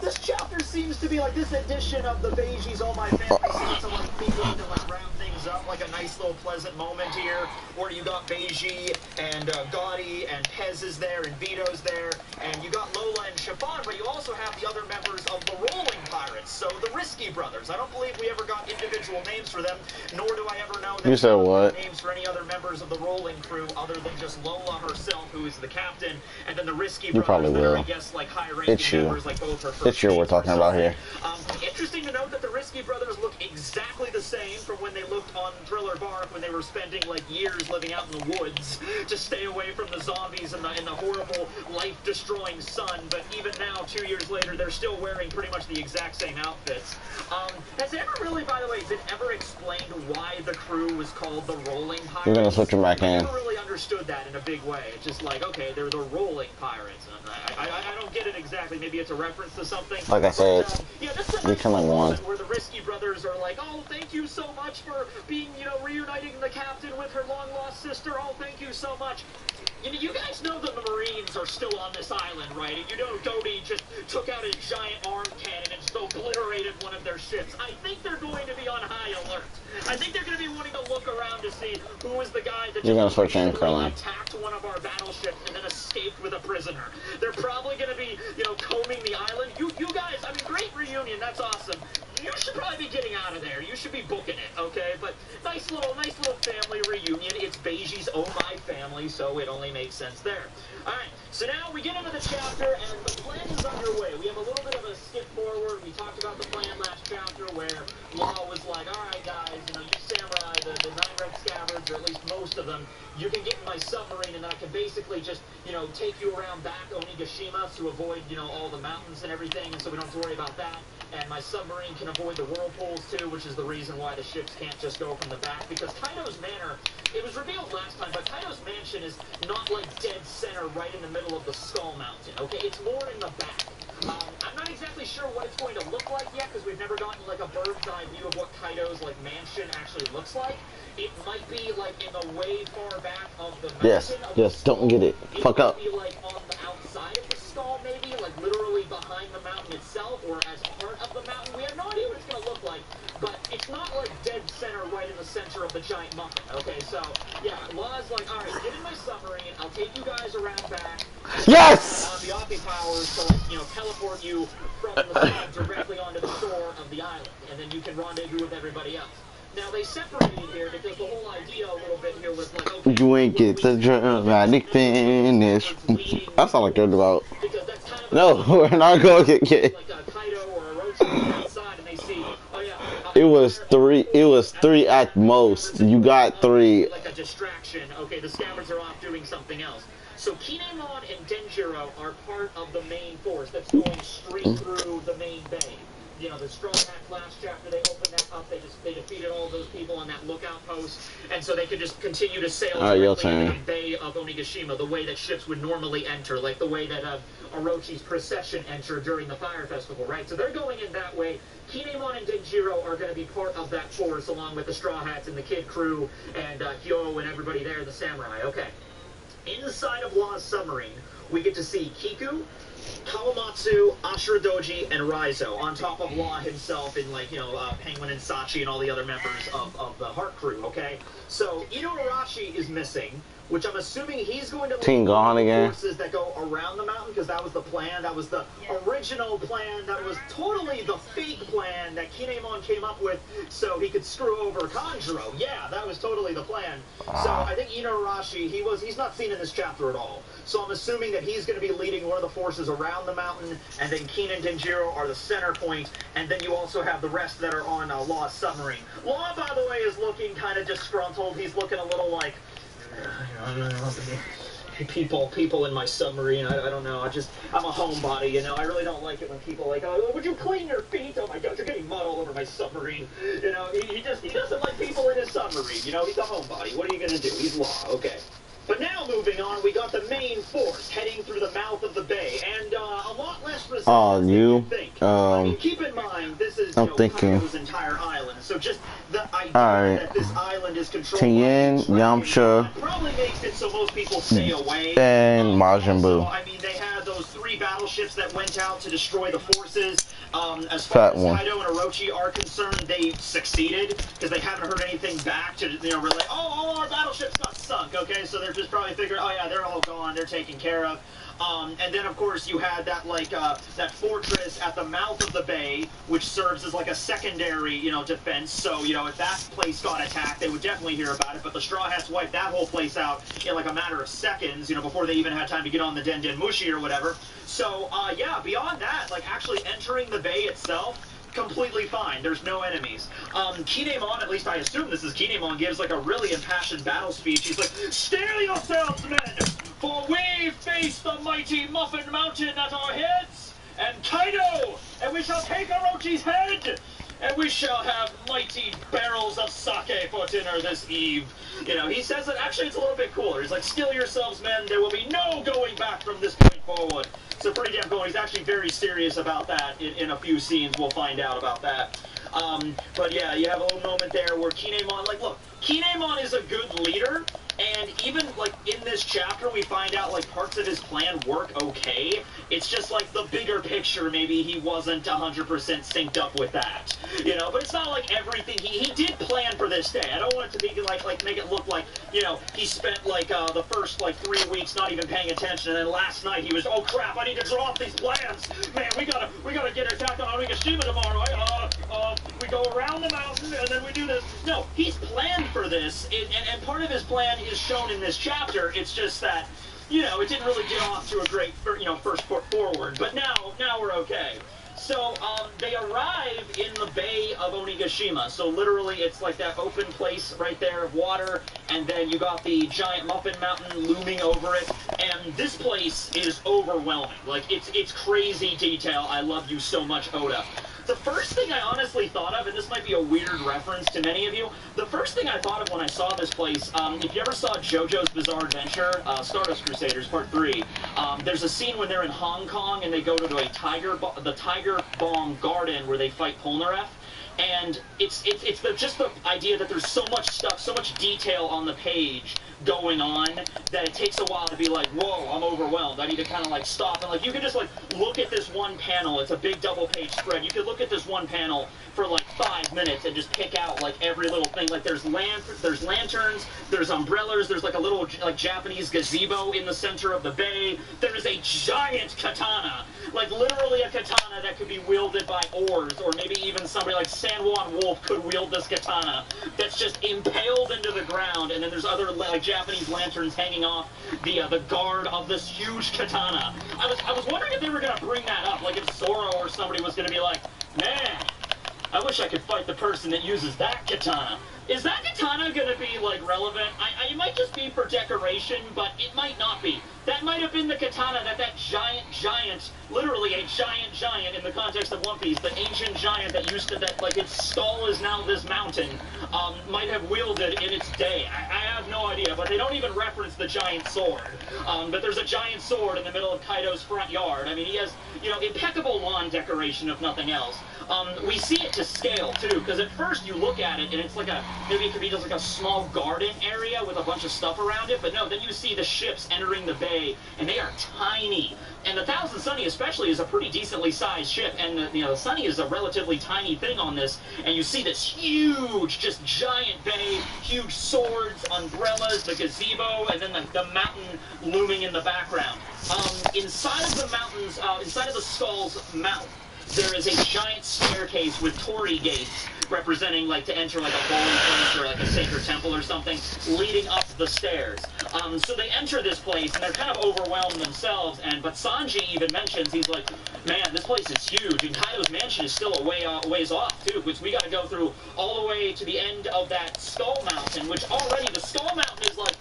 This chapter seems to be like this edition of the Beiji's All My Family seems to like begin to like round things up, like a nice little pleasant moment here, where you got Beiji and Gotti and Pez is there and Vito's there, and you got Lola and Chiffon, but you also have the other members of the Rolling Pirates, so the Risky Brothers. I don't believe we ever got individual names for them, nor do I ever know that you said what? Names for any other members of the Rolling crew other than just Lola herself, who is the captain, and then the Risky Brothers. Probably that will. are, I guess, like high-ranking members, like both her first it's you we're talking about here. Interesting to note that the Risky Brothers look exactly the same from when they looked on Thriller Bark, when they were spending like years living out in the woods to stay away from the zombies and the horrible life-destroying sun. But even now, 2 years later, they're still wearing pretty much the exact same outfits. Has it ever really, by the way, been ever explained why the crew was called the Rolling Pirates? You're gonna switch them back in. I never really understood that in a big way. It's just like, okay, they're the Rolling Pirates. I don't get it exactly. Maybe it's a reference to something. Like I said, yeah, this is a nice moment where the Risky Brothers are like, oh, thank you so much for being, reuniting the captain with her long-lost sister. Oh, thank you so much. You guys know that the Marines are still on this island, right? And you know Gobi just took out a giant arm cannon and just obliterated one of their ships. I think they're going to be on high alert. I think they're going to be wanting to look around to see who was the guy that just attacked one of our battleships and then escaped with a prisoner. They're probably going to be, combing the island. You guys, I mean, great reunion. That's awesome. You should probably be getting out of there. You should be booking it, okay? But nice little family reunion. It's Beiji's Oh My Family, so it only makes sense there. All right, so now we get into the chapter, and the plan is underway. We have a little bit of a skip forward. We talked about the plan last chapter where Law was like, all right, guys, you samurai, the 9 red scabbards, or at least most of them, you can get in my submarine, and then I can basically just, take you around back Onigashima to avoid, all the mountains and everything, and so we don't have to worry about that. And my submarine can avoid the whirlpools too, which is the reason why the ships can't just go from the back. Because Kaido's manor, it was revealed last time, but Kaido's mansion is not like dead center right in the middle of the Skull Mountain, okay? It's more in the back. I'm not exactly sure what it's going to look like yet, because we've never gotten like a bird's eye view of what Kaido's like mansion actually looks like. It might be like in the way far back of the mountain. Yes, don't get it. Fuck up. It might be like on the outside of the skull, maybe, like literally behind the mountain itself, or as part of the mountain. We have no idea what it's going to look like, but it's not like dead center right in the center of the giant muffin. Okay, so yeah, Law's like, all right, get in my submarine. I'll take you guys around back. Yes. The Othe powers to teleport you from the side directly onto the shore of the island, and then you can rendezvous with everybody else. Now, they separated here because the whole idea a little bit here was like, okay, you ain't get the dramatic finish. That sounds like they're about. No, we're not going to get. It was three at most. You got 3. Like a distraction. Okay, the scabbards are off doing something else. So Kinemon and Denjiro are part of the main force that's going straight through the main bay. The Straw Hat last chapter, they opened that up. They defeated all those people on that lookout post, and so they could just continue to sail directly into the Bay of Onigashima, the way that ships would normally enter, like the way that Orochi's procession entered during the Fire Festival, right? So they're going in that way. Kinemon and Denjiro are going to be part of that force, along with the Straw Hats and the Kid Crew and Hyo and everybody there, the samurai. Okay. Inside of Law's submarine, we get to see Kiku, Kawamatsu, Ashura Doji, and Raizo, on top of Law himself and, Penguin and Sachi and all the other members of the Heart Crew, okay? So, Ito Arashi is missing, which I'm assuming he's going to lead the forces that go around the mountain, because that was the plan. That was the original plan. That was totally the fake plan that Kinemon came up with so he could screw over Kanjuro. Yeah, that was totally the plan. So I think Ito Arashi, he's not seen in this chapter at all. So I'm assuming that he's going to be leading one of the forces around the mountain, and then Keen and Denjiro are the center point, and then you also have the rest that are on Law's submarine. Law, by the way, is looking kind of disgruntled. He's looking a little like, people in my submarine, I don't know, I'm a homebody, I really don't like it when people like, oh, would you clean your feet? Oh my god, you're getting mud all over my submarine. He doesn't like people in his submarine, he's a homebody. What are you gonna do? He's Law, okay. But now moving on, we got the main force heading through the mouth of the bay, and a lot less resistance Oh, than you? you think. I mean, keep in mind, this is I'm thinking. Kaido's entire island, so just the idea Alright. that this island is controlled Tien, by Yamcha, probably makes it so most people stay away. and Majin Also, Buu. I mean, they had those 3 battleships that went out to destroy the forces. As far Fat as one. Kaido and Orochi are concerned, they succeeded because they haven't heard anything back to, really, oh, all our battleships got sunk, okay? So they're just probably figuring, oh yeah, they're all gone, they're taken care of. And then, of course, you had that, that fortress at the mouth of the bay, which serves as, like, a secondary, defense. So, if that place got attacked, they would definitely hear about it. But the Straw Hats wiped that whole place out in, like, a matter of seconds, before they even had time to get on the Den Den Mushi or whatever. So, yeah, beyond that, like, actually entering the bay itself, completely fine. There's no enemies. Kinemon, at least I assume this is Kinemon, gives like a really impassioned battle speech. He's like, "Steel yourselves, men, for we face the mighty Muffin Mountain at our heads, and Kaido, and we shall take Orochi's head, and we shall have mighty barrels of sake for dinner this eve." He says it, actually it's a little bit cooler. He's like, "Steel yourselves, men, there will be no going back from this point forward." So pretty damn cool. He's actually very serious about that in a few scenes. We'll find out about that. But yeah, you have a little moment there where Kinemon, like, look, Kinemon is a good leader, and even, like, in this chapter, we find out, like, parts of his plan work okay. It's just, like, the bigger picture, maybe he wasn't 100% synced up with that. But it's not like everything, he did plan for this day. I don't want it to be, like make it look like, he spent, like, the first, like, 3 weeks not even paying attention, and then last night he was, oh crap, I need to draw up these plans. Man, we gotta get attacked on Onigashima tomorrow. We go around the mountain, and then we do this. No, he's planned for this, and part of his plan is shown in this chapter. It's just that, it didn't really get off to a great, first foot forward, but now we're okay. So, they arrive in the Bay of Onigashima. So literally, it's like that open place right there of water, and then you got the giant Muffin Mountain looming over it, and this place is overwhelming. Like, it's crazy detail. I love you so much, Oda. The first thing I honestly thought of, and this might be a weird reference to many of you, the first thing I thought of when I saw this place, if you ever saw JoJo's Bizarre Adventure, Stardust Crusaders Part 3, there's a scene when they're in Hong Kong and they go to the Tiger Bong Garden where they fight Polnareff. And it's just the idea that there's so much stuff, so much detail on the page going on that it takes a while to be like, whoa, I'm overwhelmed. I need to kind of like stop and like you can just like look at this one panel. It's a big double page spread. You could look at this one panel for like 5 minutes and just pick out like every little thing. Like there's lanterns, there's umbrellas, there's like a little like Japanese gazebo in the center of the bay. There is a giant katana, like literally a katana that could be wielded by oars, or maybe even somebody like San Juan Wolf could wield this katana that's just impaled into the ground, and then there's other like Japanese lanterns hanging off the guard of this huge katana. I was wondering if they were gonna bring that up, like if Zoro or somebody was gonna be like, man, I wish I could fight the person that uses that katana. Is that katana gonna be like relevant? It might just be for decoration, but it might not be. That might have been the katana that giant, literally a giant in the context of One Piece, the ancient giant that used to, that like its skull is now this mountain, might have wielded in its day. I have no idea, but they don't even reference the giant sword. But there's a giant sword in the middle of Kaido's front yard. I mean, he has, impeccable lawn decoration if nothing else. We see it to scale too, because at first you look at it and it's like maybe it could be just like a small garden area with a bunch of stuff around it, but no, then you see the ships entering the bay, and they are tiny. And the Thousand Sunny especially is a pretty decently sized ship, and the Sunny is a relatively tiny thing on this, and you see this huge, just giant bay, huge swords, umbrellas, the gazebo, and then the mountain looming in the background. Inside of the mountains, inside of the skull's mouth, there is a giant staircase with torii gates representing like to enter like a bowling place or like a sacred temple or something, leading up the stairs. So they enter this place and they're kind of overwhelmed themselves, but Sanji even mentions, he's like, man, this place is huge, and Kaido's mansion is still a ways off too, because we got to go through all the way to the end of that Skull Mountain, which already the Skull Mountain is like,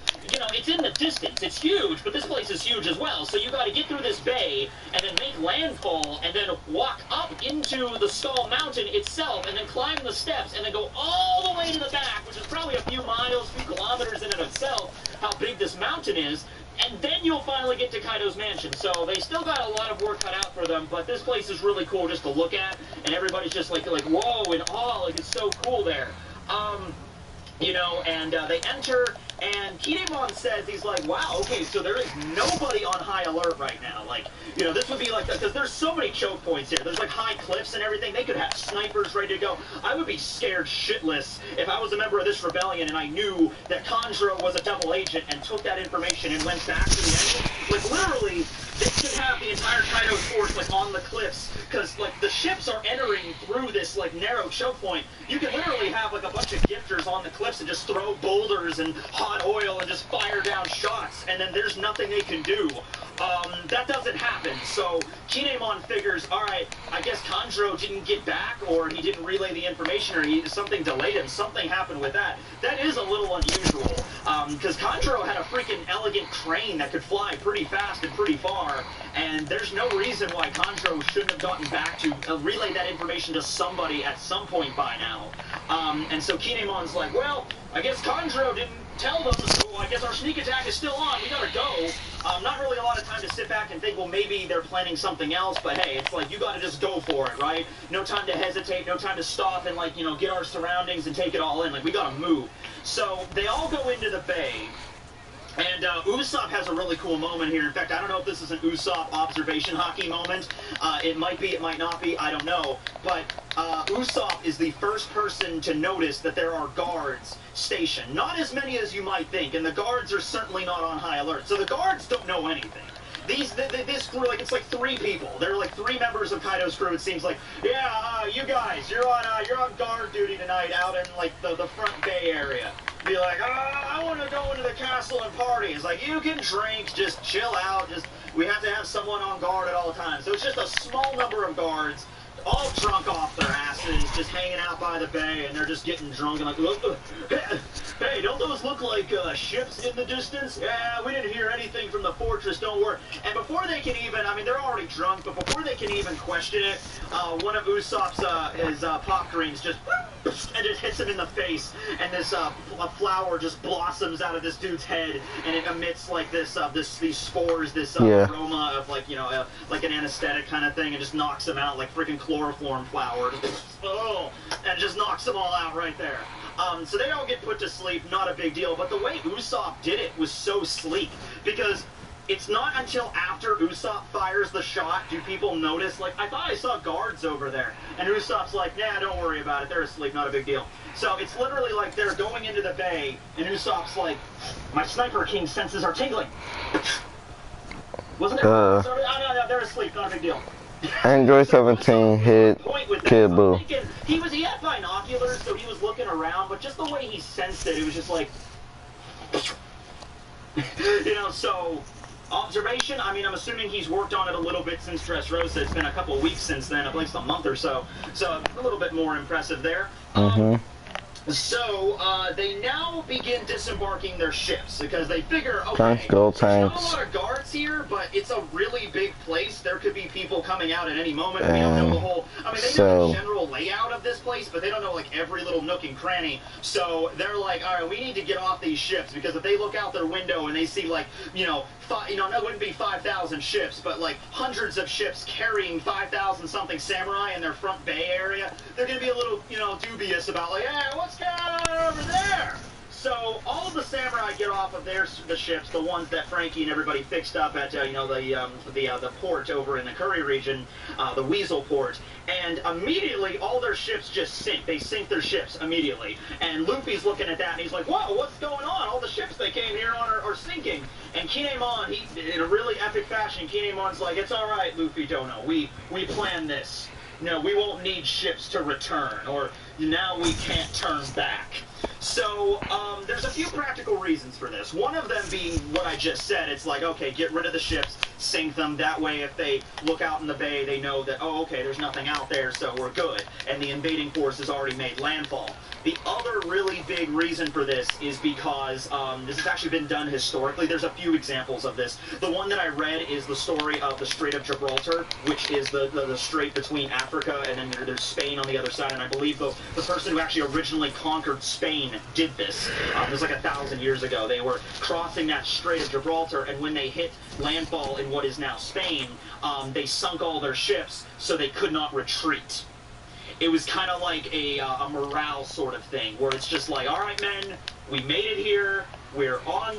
it's in the distance, it's huge, but this place is huge as well, so you got to get through this bay and then make landfall and then walk up into the Skull Mountain itself and then climb the steps and then go all the way to the back, which is probably a few miles, few kilometers in and of itself, how big this mountain is, and then you'll finally get to Kaido's mansion. So they still got a lot of work cut out for them, but this place is really cool just to look at, and everybody's just like whoa, in awe, like it's so cool there. You know, and they enter, and Kinemon says, he's like, wow, okay, so there is nobody on high alert right now. Like, you know, this would be like, because there's so many choke points here. There's like high cliffs and everything. They could have snipers ready to go. I would be scared shitless if I was a member of this rebellion and I knew that Kanjuro was a double agent and took that information and went back to the enemy. Like, literally, they should have the entire Kaido's force, like, on the cliffs, because, like, the ships are entering through this, like, narrow choke point. You can literally have, like, a bunch of gifters on the cliffs and just throw boulders and hot oil and just fire down shots, and then there's nothing they can do. That doesn't happen, so Kinemon figures, alright, I guess Kanjuro didn't get back, or he didn't relay the information, or something delayed him, something happened with that. That is a little unusual, because Kanjuro had a freaking elegant crane that could fly pretty fast and pretty far, and there's no reason why Kanjuro shouldn't have gotten back to relay that information to somebody at some point by now. And so Kinemon's like, well, I guess Kanjuro didn't tell them, so I guess our sneak attack is still on, we gotta go. Not really a lot of time to sit back and think, well, maybe they're planning something else, but hey, it's like, you gotta just go for it, right? No time to hesitate, no time to stop and, like, you know, get our surroundings and take it all in, like, we gotta move. So, they all go into the bay, and Usopp has a really cool moment here. In fact, I don't know if this is an Usopp observation hockey moment. It might be, it might not be, I don't know. But Usopp is the first person to notice that there are guards stationed. Not as many as you might think, and the guards are certainly not on high alert. So the guards don't know anything. This crew, like, it's like 3 people. They're like 3 members of Kaido's crew, it seems like. Yeah, you guys, you're on guard duty tonight out in, like, the front bay area. Be like, I want to go into the castle and party. It's like, you can drink, just chill out, we have to have someone on guard at all times. So it's just a small number of guards, all drunk off their asses, just hanging out by the bay, and they're just getting drunk and like, look, hey, don't those look like ships in the distance? Yeah, we didn't hear anything from the fortress, don't worry. And before they can even, I mean, they're already drunk, but before they can even question it, one of Usopp's his pop greens just hits him in the face, and this a flower just blossoms out of this dude's head, and it emits like these spores, this aroma of, like, you know, like an anesthetic kind of thing, and just knocks him out like freaking chloroform flower. And just knocks them all out right there. So they all get put to sleep, not a big deal, but the way Usopp did it was so sleek, because it's not until after Usopp fires the shot do people notice, like, I thought I saw guards over there. And Usopp's like, nah, don't worry about it, they're asleep, not a big deal. So it's literally like they're going into the bay, and Usopp's like, my Sniper King senses are tingling. Wasn't there? Oh, no, they're asleep, not a big deal. Android 17 hit Kid Buu. He had binoculars, so he was looking around, but just the way he sensed it, it was just like, you know, so observation, I mean, I'm assuming he's worked on it a little bit since Dressrosa. It's been a couple of weeks since then, at least a month or so. So a little bit more impressive there. So, they now begin disembarking their ships, because they figure, okay, there's not a lot of guards here, but it's a really big place. There could be people coming out at any moment. We don't know the whole, I mean, they know the general layout of this place, but they don't know, like, every little nook and cranny. So, they're like, alright, we need to get off these ships, because if they look out their window and they see, like, it wouldn't be 5,000 ships, but, like, hundreds of ships carrying 5,000 something samurai in their front bay area, they're gonna be a little, dubious about, like, hey, what's going on over there? So all of the samurai get off of the ships, the ones that Frankie and everybody fixed up at the port over in the Curry region, the Weasel port, and immediately all their ships just sink. They sink their ships immediately, and Luffy's looking at that and he's like, "Whoa, what's going on? All the ships they came here on are sinking." And Kinemon, in a really epic fashion, Kinemon's like, "It's all right, Luffy Dono. We planned this. No, we won't need ships to return, or now we can't turn back." So, there's a few practical reasons for this. One of them being what I just said. It's like, okay, get rid of the ships, sink them. That way, if they look out in the bay, they know that, oh, okay, there's nothing out there, so we're good. And the invading force has already made landfall. The other really big reason for this is because this has actually been done historically. There's a few examples of this. The one that I read is the story of the Strait of Gibraltar, which is the strait between Africa and then there's Spain on the other side. And I believe the person who actually originally conquered Spain Spain did this. It was like 1,000 years ago. They were crossing that Strait of Gibraltar, and when they hit landfall in what is now Spain, they sunk all their ships so they could not retreat. It was kind of like a morale sort of thing, where it's just like, all right, men, we made it here. We're on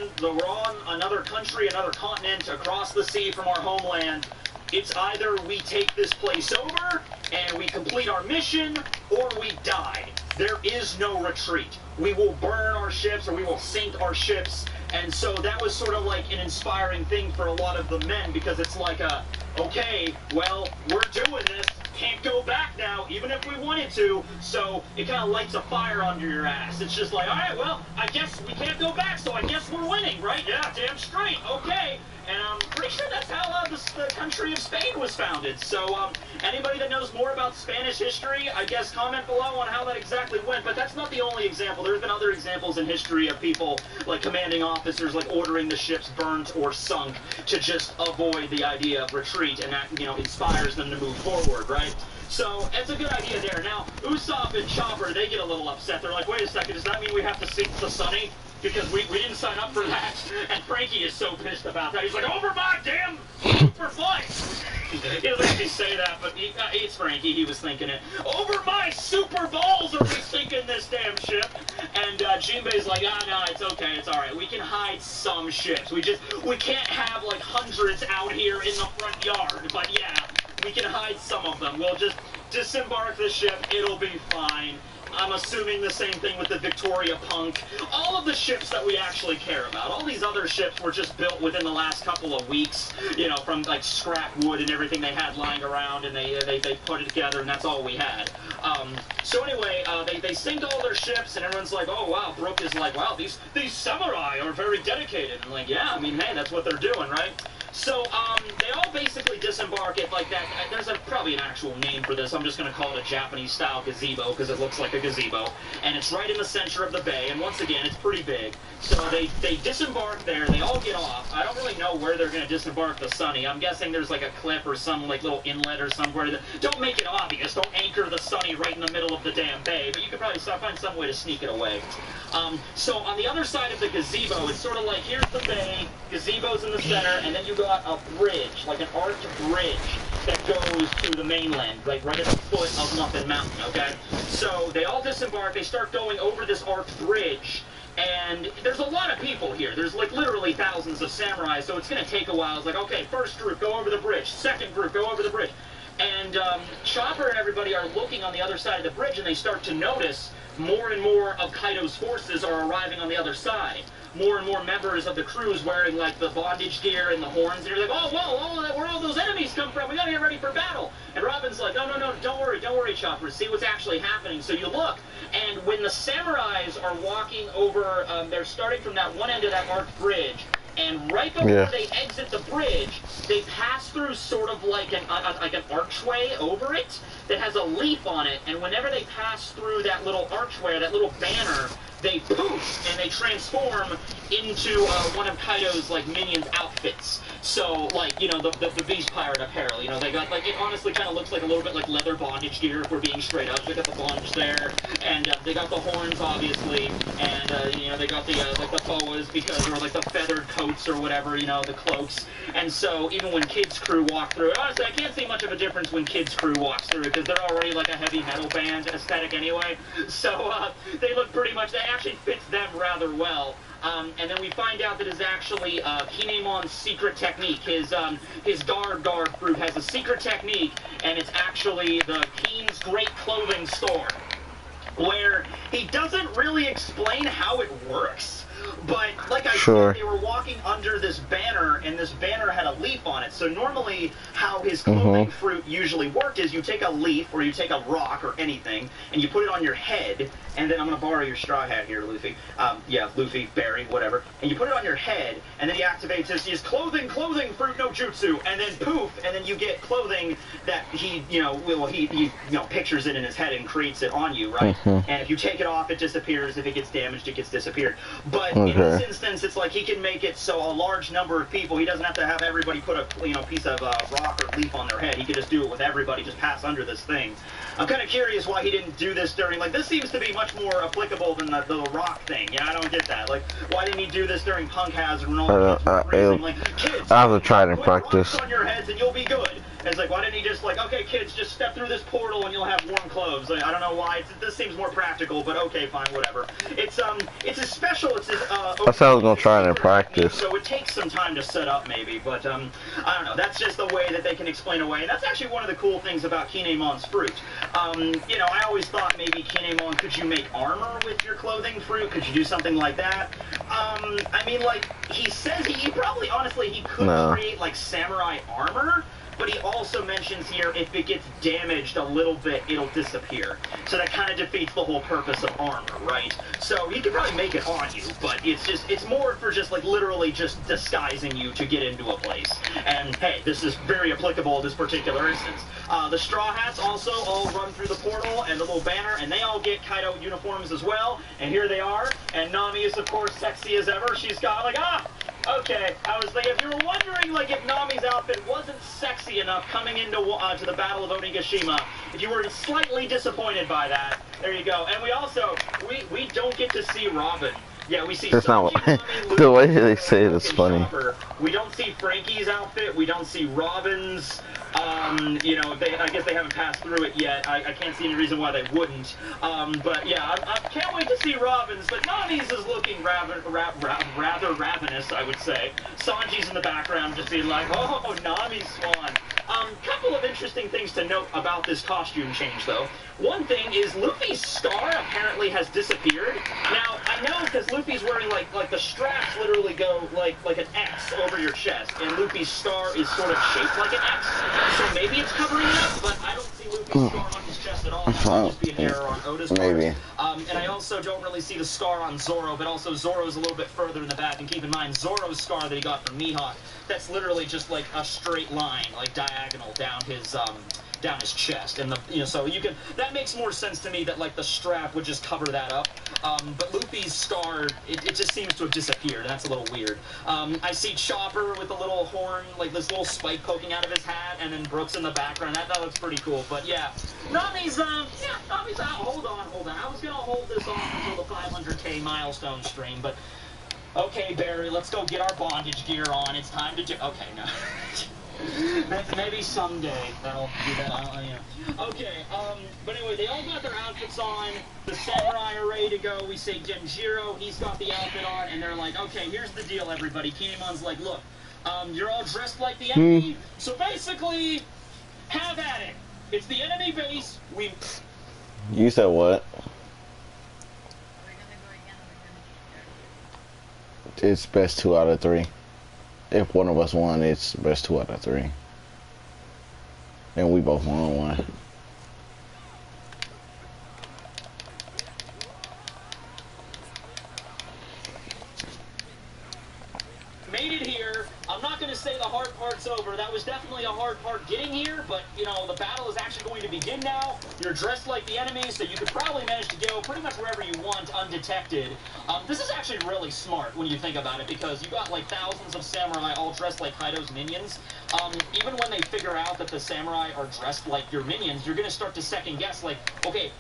another country, another continent, across the sea from our homeland. It's either we take this place over and we complete our mission, or we die. There is no retreat. We will burn our ships, or we will sink our ships. And so that was sort of like an inspiring thing for a lot of the men, because it's like okay, well, we're doing this. Can't go back now, even if we wanted to. So it kind of lights a fire under your ass. It's just like, all right, well, I guess we can't go back, so I guess we're winning, right? Yeah, damn straight. Okay. And I'm pretty sure that's how the country of Spain was founded. So anybody that knows more about Spanish history, I guess comment below on how that exactly went. But that's not the only example. There's been other examples in history of people, like commanding officers, like ordering the ships burnt or sunk to just avoid the idea of retreat, and that, you know, inspires them to move forward, right? So it's a good idea there. Now, Usopp and Chopper, they get a little upset. They're like, wait a second, does that mean we have to sink the Sunny? Because we didn't sign up for that. And Frankie is so pissed about that. He's like, over my damn super flight. He doesn't actually say that, but it's Frankie. He was thinking it. Over my super balls are we sinking this damn ship? And Jinbei's like, no, it's okay, it's all right. We can hide some ships. We can't have like hundreds out here in the front yard. But yeah, we can hide some of them. We'll just disembark the ship. It'll be fine. I'm assuming the same thing with the Victoria Punk. All of the ships that we actually care about. All these other ships were just built within the last couple of weeks, you know, from like scrap wood and everything they had lying around, and they put it together, and that's all we had. So anyway, they sink all their ships, and everyone's like, oh wow, Brooke is like, wow, these samurai are very dedicated. And like, yeah, I mean, hey, that's what they're doing, right? So, they all basically disembark at, like, that, there's probably an actual name for this. I'm just going to call it a Japanese-style gazebo, because it looks like a gazebo. And it's right in the center of the bay, and once again, it's pretty big. So they disembark there, they all get off. I don't really know where they're going to disembark the Sunny. I'm guessing there's, like, a cliff or some, like, little inlet or somewhere. Don't make it obvious. Don't anchor the Sunny right in the middle of the damn bay, but you could probably find some way to sneak it away. So on the other side of the gazebo, it's sort of like, here's the bay, gazebo's in the center, and then you got a bridge, like an arched bridge that goes to the mainland, like right at the foot of Muffin Mountain, okay? So they all disembark, they start going over this arched bridge, and there's a lot of people here. There's like literally thousands of samurai, so it's going to take a while. It's like, okay, first group, go over the bridge. Second group, go over the bridge. And Chopper and everybody are looking on the other side of the bridge, and they start to notice more and more of Kaido's forces are arriving on the other side. More and more members of the crews wearing like the bondage gear and the horns, and you're like, oh, whoa, where all those enemies come from? We gotta get ready for battle. And Robin's like, no, don't worry, Chopper. See what's actually happening. So you look, and when the samurais are walking over, they're starting from that one end of that arched bridge, and right before they exit the bridge, they pass through sort of like an archway over it that has a leaf on it, and whenever they pass through that little archway, that little banner, they poof, and they transform into one of Kaido's, like, minions' outfits. So, like, you know, the Beast Pirate apparel, you know, they got, like, it honestly kind of looks like a little bit like leather bondage gear, if we're being straight up. They got the bondage there, and they got the horns, obviously, and, you know, they got the, like, the boas, because, or, like, the feathered coats or whatever, you know, the cloaks. And so, even when Kid's crew walk through, honestly, I can't see much of a difference when Kid's crew walks through, because they're already, like, a heavy metal band aesthetic anyway. So, they look pretty much, they actually fits them rather well. And then we find out that it's actually Kinemon's secret technique. His guard group has a secret technique, and it's actually the Keen's Great Clothing Store, where he doesn't really explain how it works. But, like I said, they were walking under this banner, and this banner had a leaf on it. So normally, how his clothing fruit usually worked is you take a leaf, or you take a rock, or anything, and you put it on your head, and then I'm going to borrow your straw hat here, Luffy. Yeah, Luffy, Barry, whatever. And you put it on your head, and then he activates his clothing, fruit no jutsu, and then poof, and then you get clothing that he, you know, he pictures it in his head and creates it on you, right? And if you take it off, it disappears. If it gets damaged, it gets disappeared. But But in this instance, it's like he can make it so a large number of people, he doesn't have to have everybody put a piece of rock or leaf on their head. He could just do it with everybody, just pass under this thing. I'm kind of curious why he didn't do this during, like, this seems to be much more applicable than the rock thing. Yeah, I don't get that. Like, why didn't he do this during Punk Hazard when all the kids were freezing? Like, kids, I have to try it in put practice. rocks on your heads and you'll be good. And it's like, why didn't he just like, okay, kids, just step through this portal and you'll have warm clothes. Like, I don't know why. This seems more practical, but okay, fine, whatever. It's a special. It's I said I was gonna try it in practice. So it takes some time to set up, maybe. But I don't know. That's just the way that they can explain away. And that's actually one of the cool things about Kinemon's fruit. You know, I always thought maybe Kinemon, could you make armor with your clothing fruit? Could you do something like that? I mean, like he says, he probably honestly he could create like samurai armor. But he also mentions here, if it gets damaged a little bit, it'll disappear. So that kind of defeats the whole purpose of armor, right? So he could probably make it on you, but it's more for just like literally just disguising you to get into a place. And hey, this is very applicable in this particular instance. The Straw Hats also all run through the portal and the little banner, and they all get Kaido uniforms as well. And here they are. And Nami is, of course, sexy as ever. She's got like, okay, I was like, if you were wondering, like, if Nami's outfit wasn't sexy enough coming into to the Battle of Onigashima, if you were slightly disappointed by that, there you go. And we also, we don't get to see Robin. Yeah, we see. That's not what. The way they say it is funny. We don't see Frankie's outfit. We don't see Robin's. You know, I guess they haven't passed through it yet. I can't see any reason why they wouldn't. But yeah, I can't wait to see Robin's. But Nami's is looking rather ravenous, I would say. Sanji's in the background just being like, oh, Nami's swan. Couple of interesting things to note about this costume change, though. One thing is Luffy's scar apparently has disappeared. Now, I know because Luffy's wearing, like the straps literally go like an X over your chest, and Luffy's scar is sort of shaped like an X, so maybe it's covering it up, but I don't see Luffy's scar on his chest at all. That might just be an error on Oda's part. Maybe. And I also don't really see the scar on Zoro, but also Zoro's a little bit further in the back, and keep in mind, Zoro's scar that he got from Mihawk, that's literally just like a straight line, like diagonal down his chest, and so you can, that makes more sense to me that like the strap would just cover that up. But Luffy's scar, it just seems to have disappeared, and that's a little weird. I see Chopper with a little horn, like this little spike poking out of his hat, and then Brooks in the background. That looks pretty cool. But yeah, Nami's out. Hold on. I was gonna hold this off until the 500K milestone stream, but okay, Barry, let's go get our bondage gear on. It's time to do. Okay, no. Maybe someday that'll do that. Yeah. Okay, but anyway, they all got their outfits on. The samurai are ready to go. We say Genjiro, he's got the outfit on, and they're like, okay, here's the deal, everybody. Kinemon's like, look, you're all dressed like the enemy, so basically, have at it. It's the enemy base. You said what? It's best 2 out of 3. If one of us won, it's best 2 out of 3. And we both won 1. Made it here. I'm not going to say the hard part's over. That was definitely a hard part getting here, but, you know, the battle is actually going to begin now. You're dressed like the enemy, so you could probably manage to go pretty much wherever you want undetected. This is actually really smart when you think about it, because you got, like, thousands of samurai all dressed like Kaido's minions. Even when they figure out that the samurai are dressed like your minions, you're going to start to second guess, like, okay,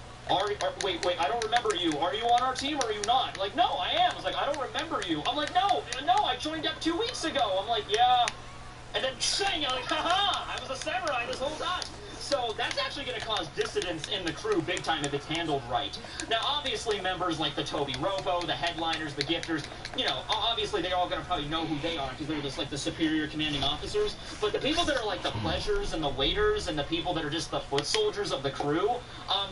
wait, I don't remember you. Are you on our team or are you not? Like, no, I am. It's like, I don't remember you. I'm like, no, I joined up 2 weeks ago. I'm like, yeah. And then saying, like, haha, I was a samurai this whole time. So that's actually going to cause dissidence in the crew big time if it's handled right. Now, obviously, members like the Toby Robo, the headliners, the gifters, you know, obviously they're all going to probably know who they are because they're just like the superior commanding officers. But the people that are like the pleasures and the waiters and the people that are just the foot soldiers of the crew,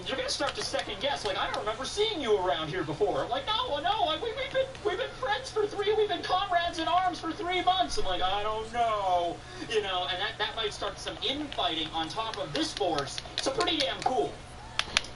you're going to start to second guess. Like, I don't remember seeing you around here before. I'm like, no, we've been friends for we've been comrades in arms for 3 months. I'm like, I don't know, you know, and that might start some infighting on top of this force. So pretty damn cool.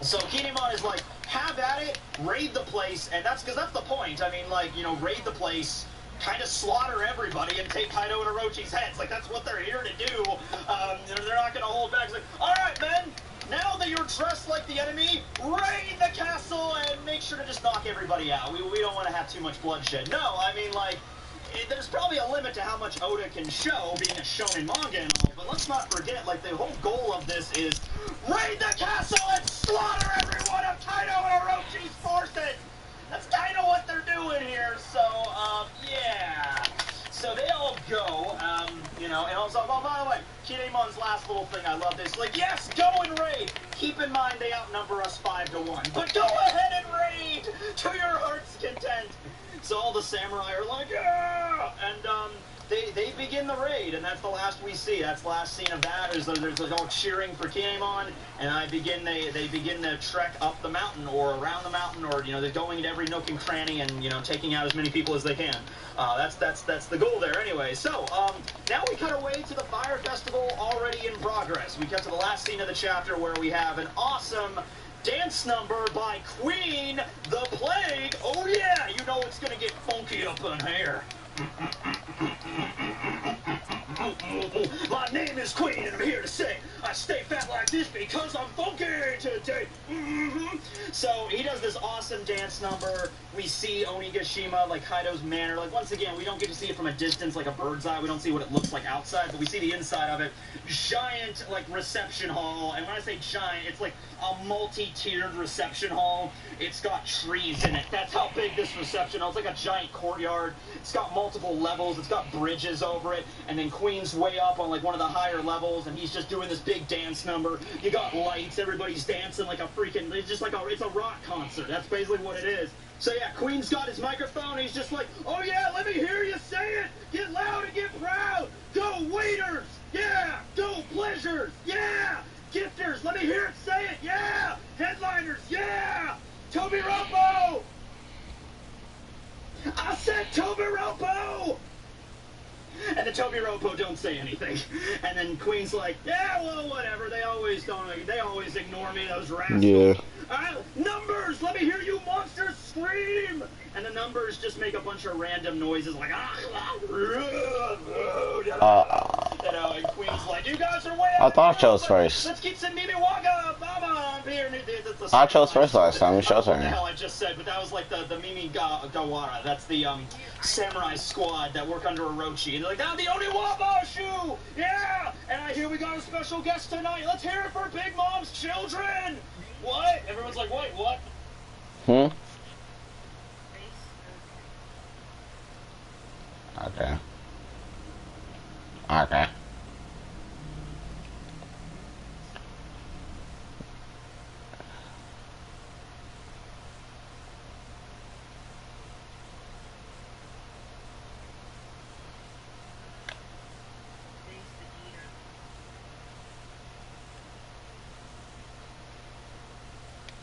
So Kinemon is like, have at it, raid the place, and that's because that's the point. I mean, like, you know, raid the place, kind of slaughter everybody and take Kaido and Orochi's heads. Like, that's what they're here to do. They're not going to hold back. It's like, all right, men, now that you're dressed like the enemy, raid the castle and make sure to just knock everybody out. We don't want to have too much bloodshed. No, I mean, like, there's probably a limit to how much Oda can show, being a shonen manga and all, but let's not forget, like, the whole goal of this is raid the castle and slaughter every one of Kaido and Orochi's forces! That's kind of what they're doing here, so, yeah. So they all go, you know, and also, oh, by the way, Kinemon's last little thing I love is, like, yes, go and raid! Keep in mind they outnumber us 5-1, but go ahead and raid to your heart's content! So all the samurai are like, yeah! And, they begin the raid, and that's the last we see. That's the last scene of that, is there's all cheering for Kinemon, and they begin to trek up the mountain, or around the mountain, or, you know, they're going into every nook and cranny, and, you know, taking out as many people as they can. That's the goal there, anyway. So, now we cut away to the Fire Festival already in progress. We cut to the last scene of the chapter, where we have an awesome dance number by Queen the Plague. Oh yeah, you know it's gonna get funky up in here. My name is Queen, and I'm here to say I stay fat like this because I'm funky today. So he does this awesome dance number. We see Onigashima, like Kaido's manor. Like, once again, we don't get to see it from a distance, like a bird's eye. We don't see what it looks like outside, but we see the inside of it. Giant, like, reception hall. And when I say giant, it's like a multi-tiered reception hall. It's got trees in it. That's how big this reception hall is. It's like a giant courtyard. It's got multiple levels. It's got bridges over it. And then Queen's way up on, like, one of the higher levels, and he's just doing this big dance number. You got lights. Everybody's dancing like a freaking... It's just like it's a rock concert. That's basically what it is. So yeah, Queen's got his microphone. He's just like, oh yeah, let me hear you say it. Get loud and get proud. Go waiters. Yeah. Go pleasures. Yeah. Gifters. Let me hear it say it. Yeah. Headliners. Yeah. Tobiropo. I said Tobiropo. And the Tobiropo don't say anything. And then Queen's like, yeah, well, whatever. They always ignore me, those rascals. Yeah. Numbers! Let me hear you monsters scream! And the numbers just make a bunch of random noises like, you know, and Queen's like, you guys are way I thought I chose first. Let's keep some Mimi Waga, Mama, I'm here. I chose first last time. It's your turn. What the turn. hell I just said, but that was like the Mimi Gawara. That's the samurai squad that work under Orochi. And they're like, I'm the only Wabashu! Yeah! And I hear we got a special guest tonight. Let's hear it for Big Mom's children! What? Everyone's like, wait, what? Okay. Okay.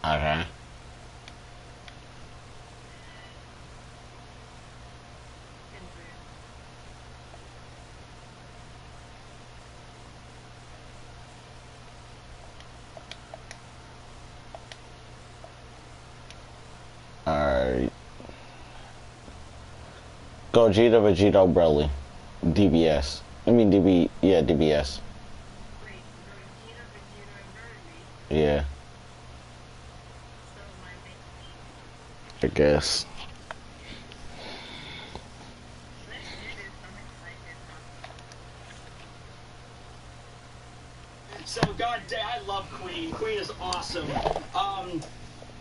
Okay. Alright. Gogeta, Vegeta, Broly. DBS. I mean DB, yeah, DBS. Wait, Vegeta, and Broly. Yeah, So my main I guess. Let's do this. I'm excited. So, goddamn, I love Queen. Queen is awesome.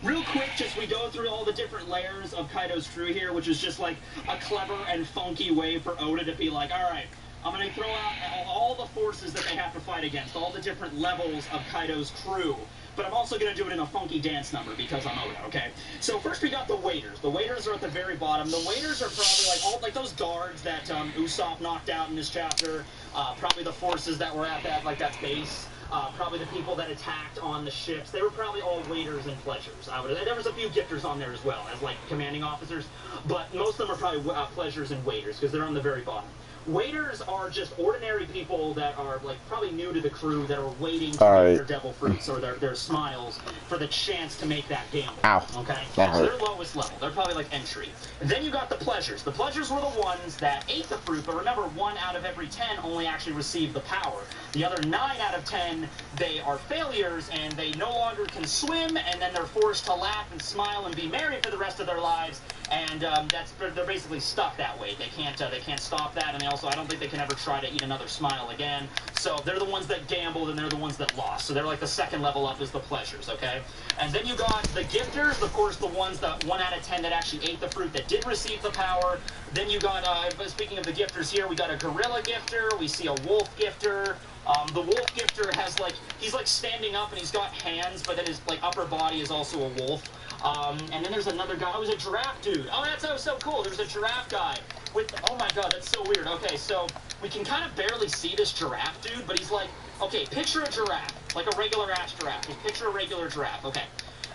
Real quick, just we go through all the different layers of Kaido's crew here, which is just like a clever and funky way for Oda to be like, alright, I'm going to throw out all the forces that they have to fight against, all the different levels of Kaido's crew. But I'm also going to do it in a funky dance number because I'm Oda, okay? So first we got the waiters. The waiters are at the very bottom. The waiters are probably like those guards that Usopp knocked out in this chapter. Probably the forces that were at that base. Probably the people that attacked on the ships. They were probably all waiters and pleasures. There was a few gifters on there as well as like commanding officers, but most of them are probably pleasures and waiters because they're on the very bottom. Waiters are just ordinary people that are like probably new to the crew that are waiting to All get right. their devil fruits or their smiles for the chance to make that gamble. Ow. Okay? That So hurt. they're lowest level. They're probably like entry. And then you got the pleasures. The pleasures were the ones that ate the fruit, but remember, 1 out of every 10 only actually received the power. The other 9 out of 10, they are failures and they no longer can swim, and then they're forced to laugh and smile and be merry for the rest of their lives. And they're basically stuck that way. They can't stop that, and they also, I don't think they can ever try to eat another smile again. So they're the ones that gambled, and they're the ones that lost. So they're like the second level up is the pleasures, okay? And then you got the gifters, of course, the ones that 1 out of 10 that actually ate the fruit that did receive the power. Then you got, speaking of the gifters here, we got a gorilla gifter, we see a wolf gifter. The wolf gifter has he's standing up and he's got hands, but then his upper body is also a wolf. And then there's another guy. Oh, he's a giraffe dude. Oh, that's so cool. There's a giraffe guy with, oh my god, that's so weird. Okay, so we can kind of barely see this giraffe dude, but he's like, okay, picture a giraffe, like a regular ass giraffe. Just picture a regular giraffe. Okay.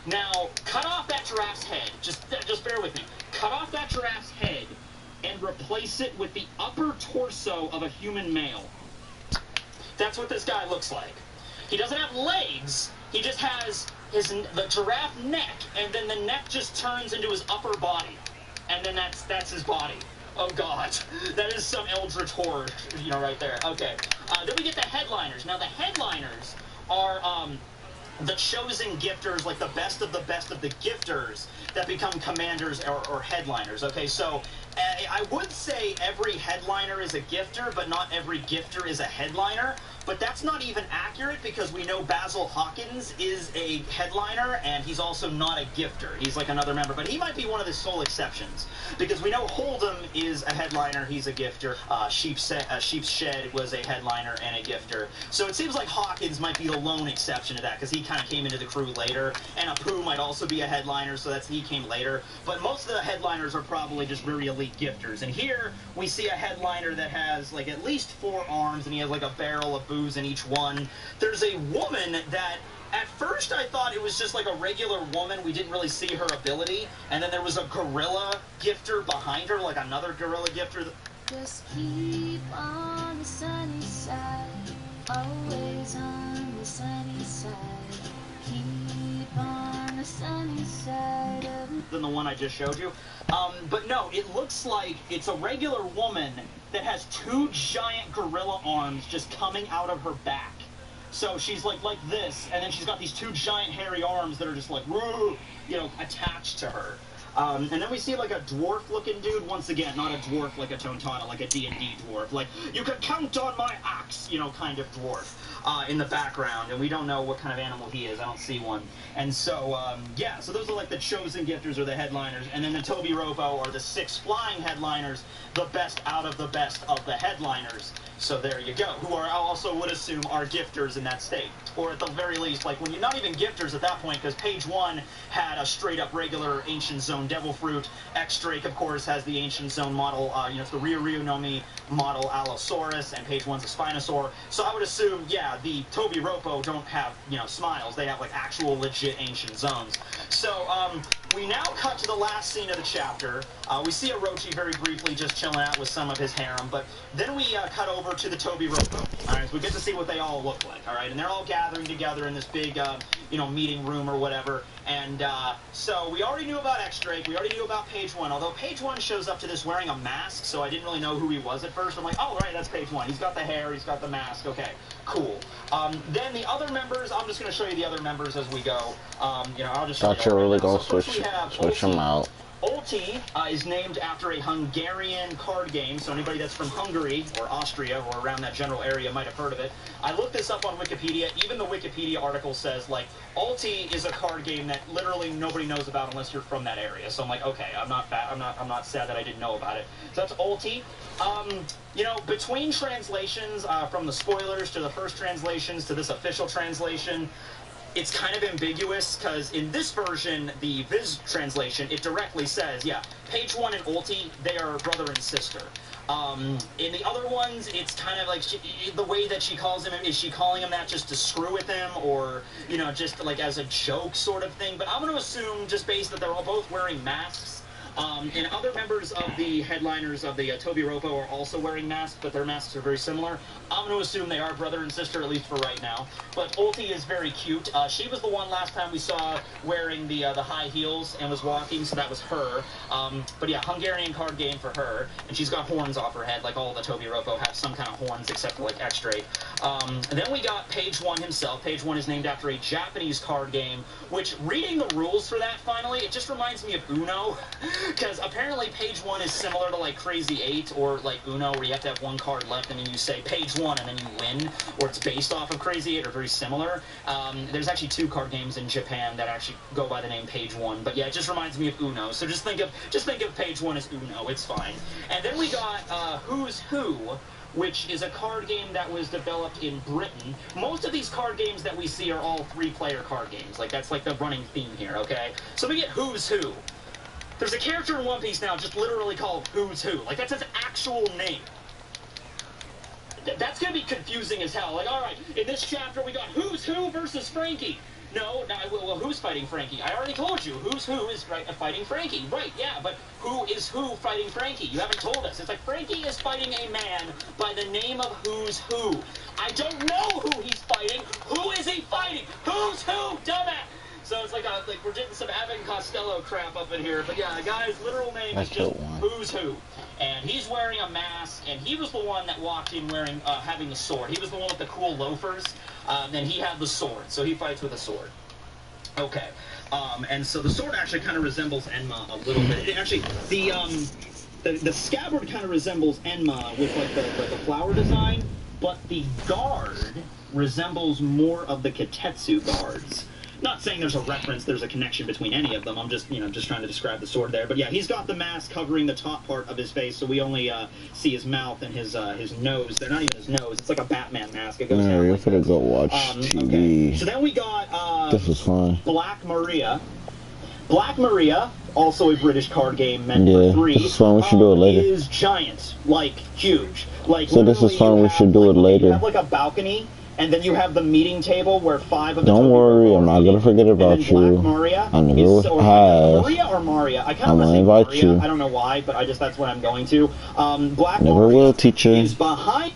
Now, cut off that giraffe's head. Just bear with me. Cut off that giraffe's head and replace it with the upper torso of a human male. That's what this guy looks like. He doesn't have legs. He just has the giraffe neck, and then the neck just turns into his upper body, and then that's his body. Oh god, that is some eldritch horror, right there. Okay, then we get the headliners. Now the headliners are the chosen gifters, like the best of the gifters that become commanders or headliners. Okay, so I would say every headliner is a gifter, but not every gifter is a headliner. But that's not even accurate because we know Basil Hawkins is a headliner and he's also not a gifter. He's like another member, but he might be one of the sole exceptions because we know Hold'em is a headliner, he's a gifter. Sheep's Shed was a headliner and a gifter. So it seems like Hawkins might be the lone exception to that because he kind of came into the crew later. And Apu might also be a headliner, so he came later. But most of the headliners are probably just very elite gifters. And here we see a headliner that has like at least 4 arms and he has like a barrel of booze in each one. There's a woman that at first I thought it was just like a regular woman. We didn't really see her ability. And then there was a gorilla gifter behind her, like another gorilla gifter. Just keep on the sunny side, always on the sunny side. Keep on the sunny side of than the one I just showed you. But no, it looks like it's a regular woman that has 2 giant gorilla arms just coming out of her back. So she's like this, and then she's got these 2 giant hairy arms that are just like, woo, attached to her. And then we see like a dwarf-looking dude. Once again, not a dwarf like a Tontana, like a D&D dwarf. Like, you can count on my axe, kind of dwarf in the background. And we don't know what kind of animal he is. I don't see one. And so, yeah, so those are like the chosen gifters or the headliners. And then the Toby Ropo are the 6 flying headliners, the best out of the best of the headliners. So there you go, who I also would assume are gifters in that state. Or at the very least, like when you're not even gifters at that point, because page 1 had a straight up regular Ancient Zone Devil Fruit. X-Drake, of course, has the Ancient Zone model, it's the Ryu no Mi model Allosaurus, and page 1's a Spinosaur. So I would assume, yeah, the Toby Ropo don't have, smiles. They have like actual legit Ancient Zones. So, we now cut to the last scene of the chapter. We see Orochi very briefly just chilling out with some of his harem, but then we cut over to the Toby Ropo. Alright, so we get to see what they all look like, alright? And they're all gathering together in this big, meeting room or whatever. And so we already knew about X-Drake, we already knew about page 1, although page 1 shows up to this wearing a mask, so I didn't really know who he was at first. I'm like, oh, right, that's page 1. He's got the hair, he's got the mask, okay, cool. Then the other members, I'm just going to show you the other members as we go. I'll just show Thought you were really gonna so switch them out. Othe is named after a Hungarian card game, so anybody that's from Hungary or Austria or around that general area might have heard of it. I looked this up on Wikipedia. Even the Wikipedia article says, like, Othe is a card game that literally nobody knows about unless you're from that area. So I'm like, okay, I'm not sad that I didn't know about it. So that's Othe. Between translations, from the spoilers to the first translations to this official translation, it's kind of ambiguous, because in this version, the Viz translation, it directly says, yeah, page 1 and Othe, they are brother and sister. In the other ones, it's kind of like, the way that she calls him, is she calling him that just to screw with him, or, just like as a joke sort of thing? But I'm going to assume, just based that they're all both wearing masks, And other members of the headliners of the Tobi Roppo are also wearing masks, but their masks are very similar. I'm going to assume they are brother and sister, at least for right now. But othe is very cute. She was the one last time we saw wearing the high heels and was walking, so that was her. But yeah, Hungarian card game for her. And she's got horns off her head, like all the Tobi Roppo have some kind of horns, except for like X-Ray. And then we got Page One himself. Page One is named after a Japanese card game, which, reading the rules for that finally, it just reminds me of Uno. Because apparently Page One is similar to like Crazy 8 or like Uno, where you have to have one card left and then you say Page One and then you win, or it's based off of Crazy 8 or very similar. There's actually 2 card games in Japan that actually go by the name Page One, but yeah, it just reminds me of Uno. So just think of Page One as Uno. It's fine. And then we got Who's Who, which is a card game that was developed in Britain. Most of these card games that we see are all 3-player card games. Like, that's like the running theme here, okay? So we get Who's Who. There's a character in One Piece now just literally called Who's Who. Like, that's his actual name. That's gonna be confusing as hell. Like, alright, in this chapter we got Who's Who versus Frankie. No, well, who's fighting Frankie? I already told you. Who's Who is fighting Frankie. Right, yeah, but who is who fighting Frankie? You haven't told us. It's like Frankie is fighting a man by the name of Who's Who. I don't know who he's fighting. Who is he fighting? Who's Who, dumbass? So it's like we're getting some Abbott and Costello crap up in here. But yeah, the guy's literal name is just Who's Who. And he's wearing a mask, and he was the one that walked in wearing, having the sword. He was the one with the cool loafers, and he had the sword, so he fights with a sword. Okay, and so the sword actually kind of resembles Enma a little bit. It actually, the scabbard kind of resembles Enma with like the flower design, but the guard resembles more of the Kitetsu guards. Not saying there's a connection between any of them. I'm just, just trying to describe the sword there. But yeah, he's got the mask covering the top part of his face, so we only see his mouth and his nose. They're not even his nose. It's like a Batman mask. It goes down like gonna go watch TV. Okay. So then we got this was fun. Black Maria. Black Maria, also a British card game meant for 3. This is fun. We should do it later. Is giant, like huge, like. So this is fun. We should do it later. You have like a balcony. And then you have the meeting table where 5 of the Don't worry, I'm not gonna forget about you. Maria I'm gonna go with Maria or Maria? I kind of want to say invite Maria. you. I don't know why, but that's what I'm going to. Black Never Maria will, teacher. is behind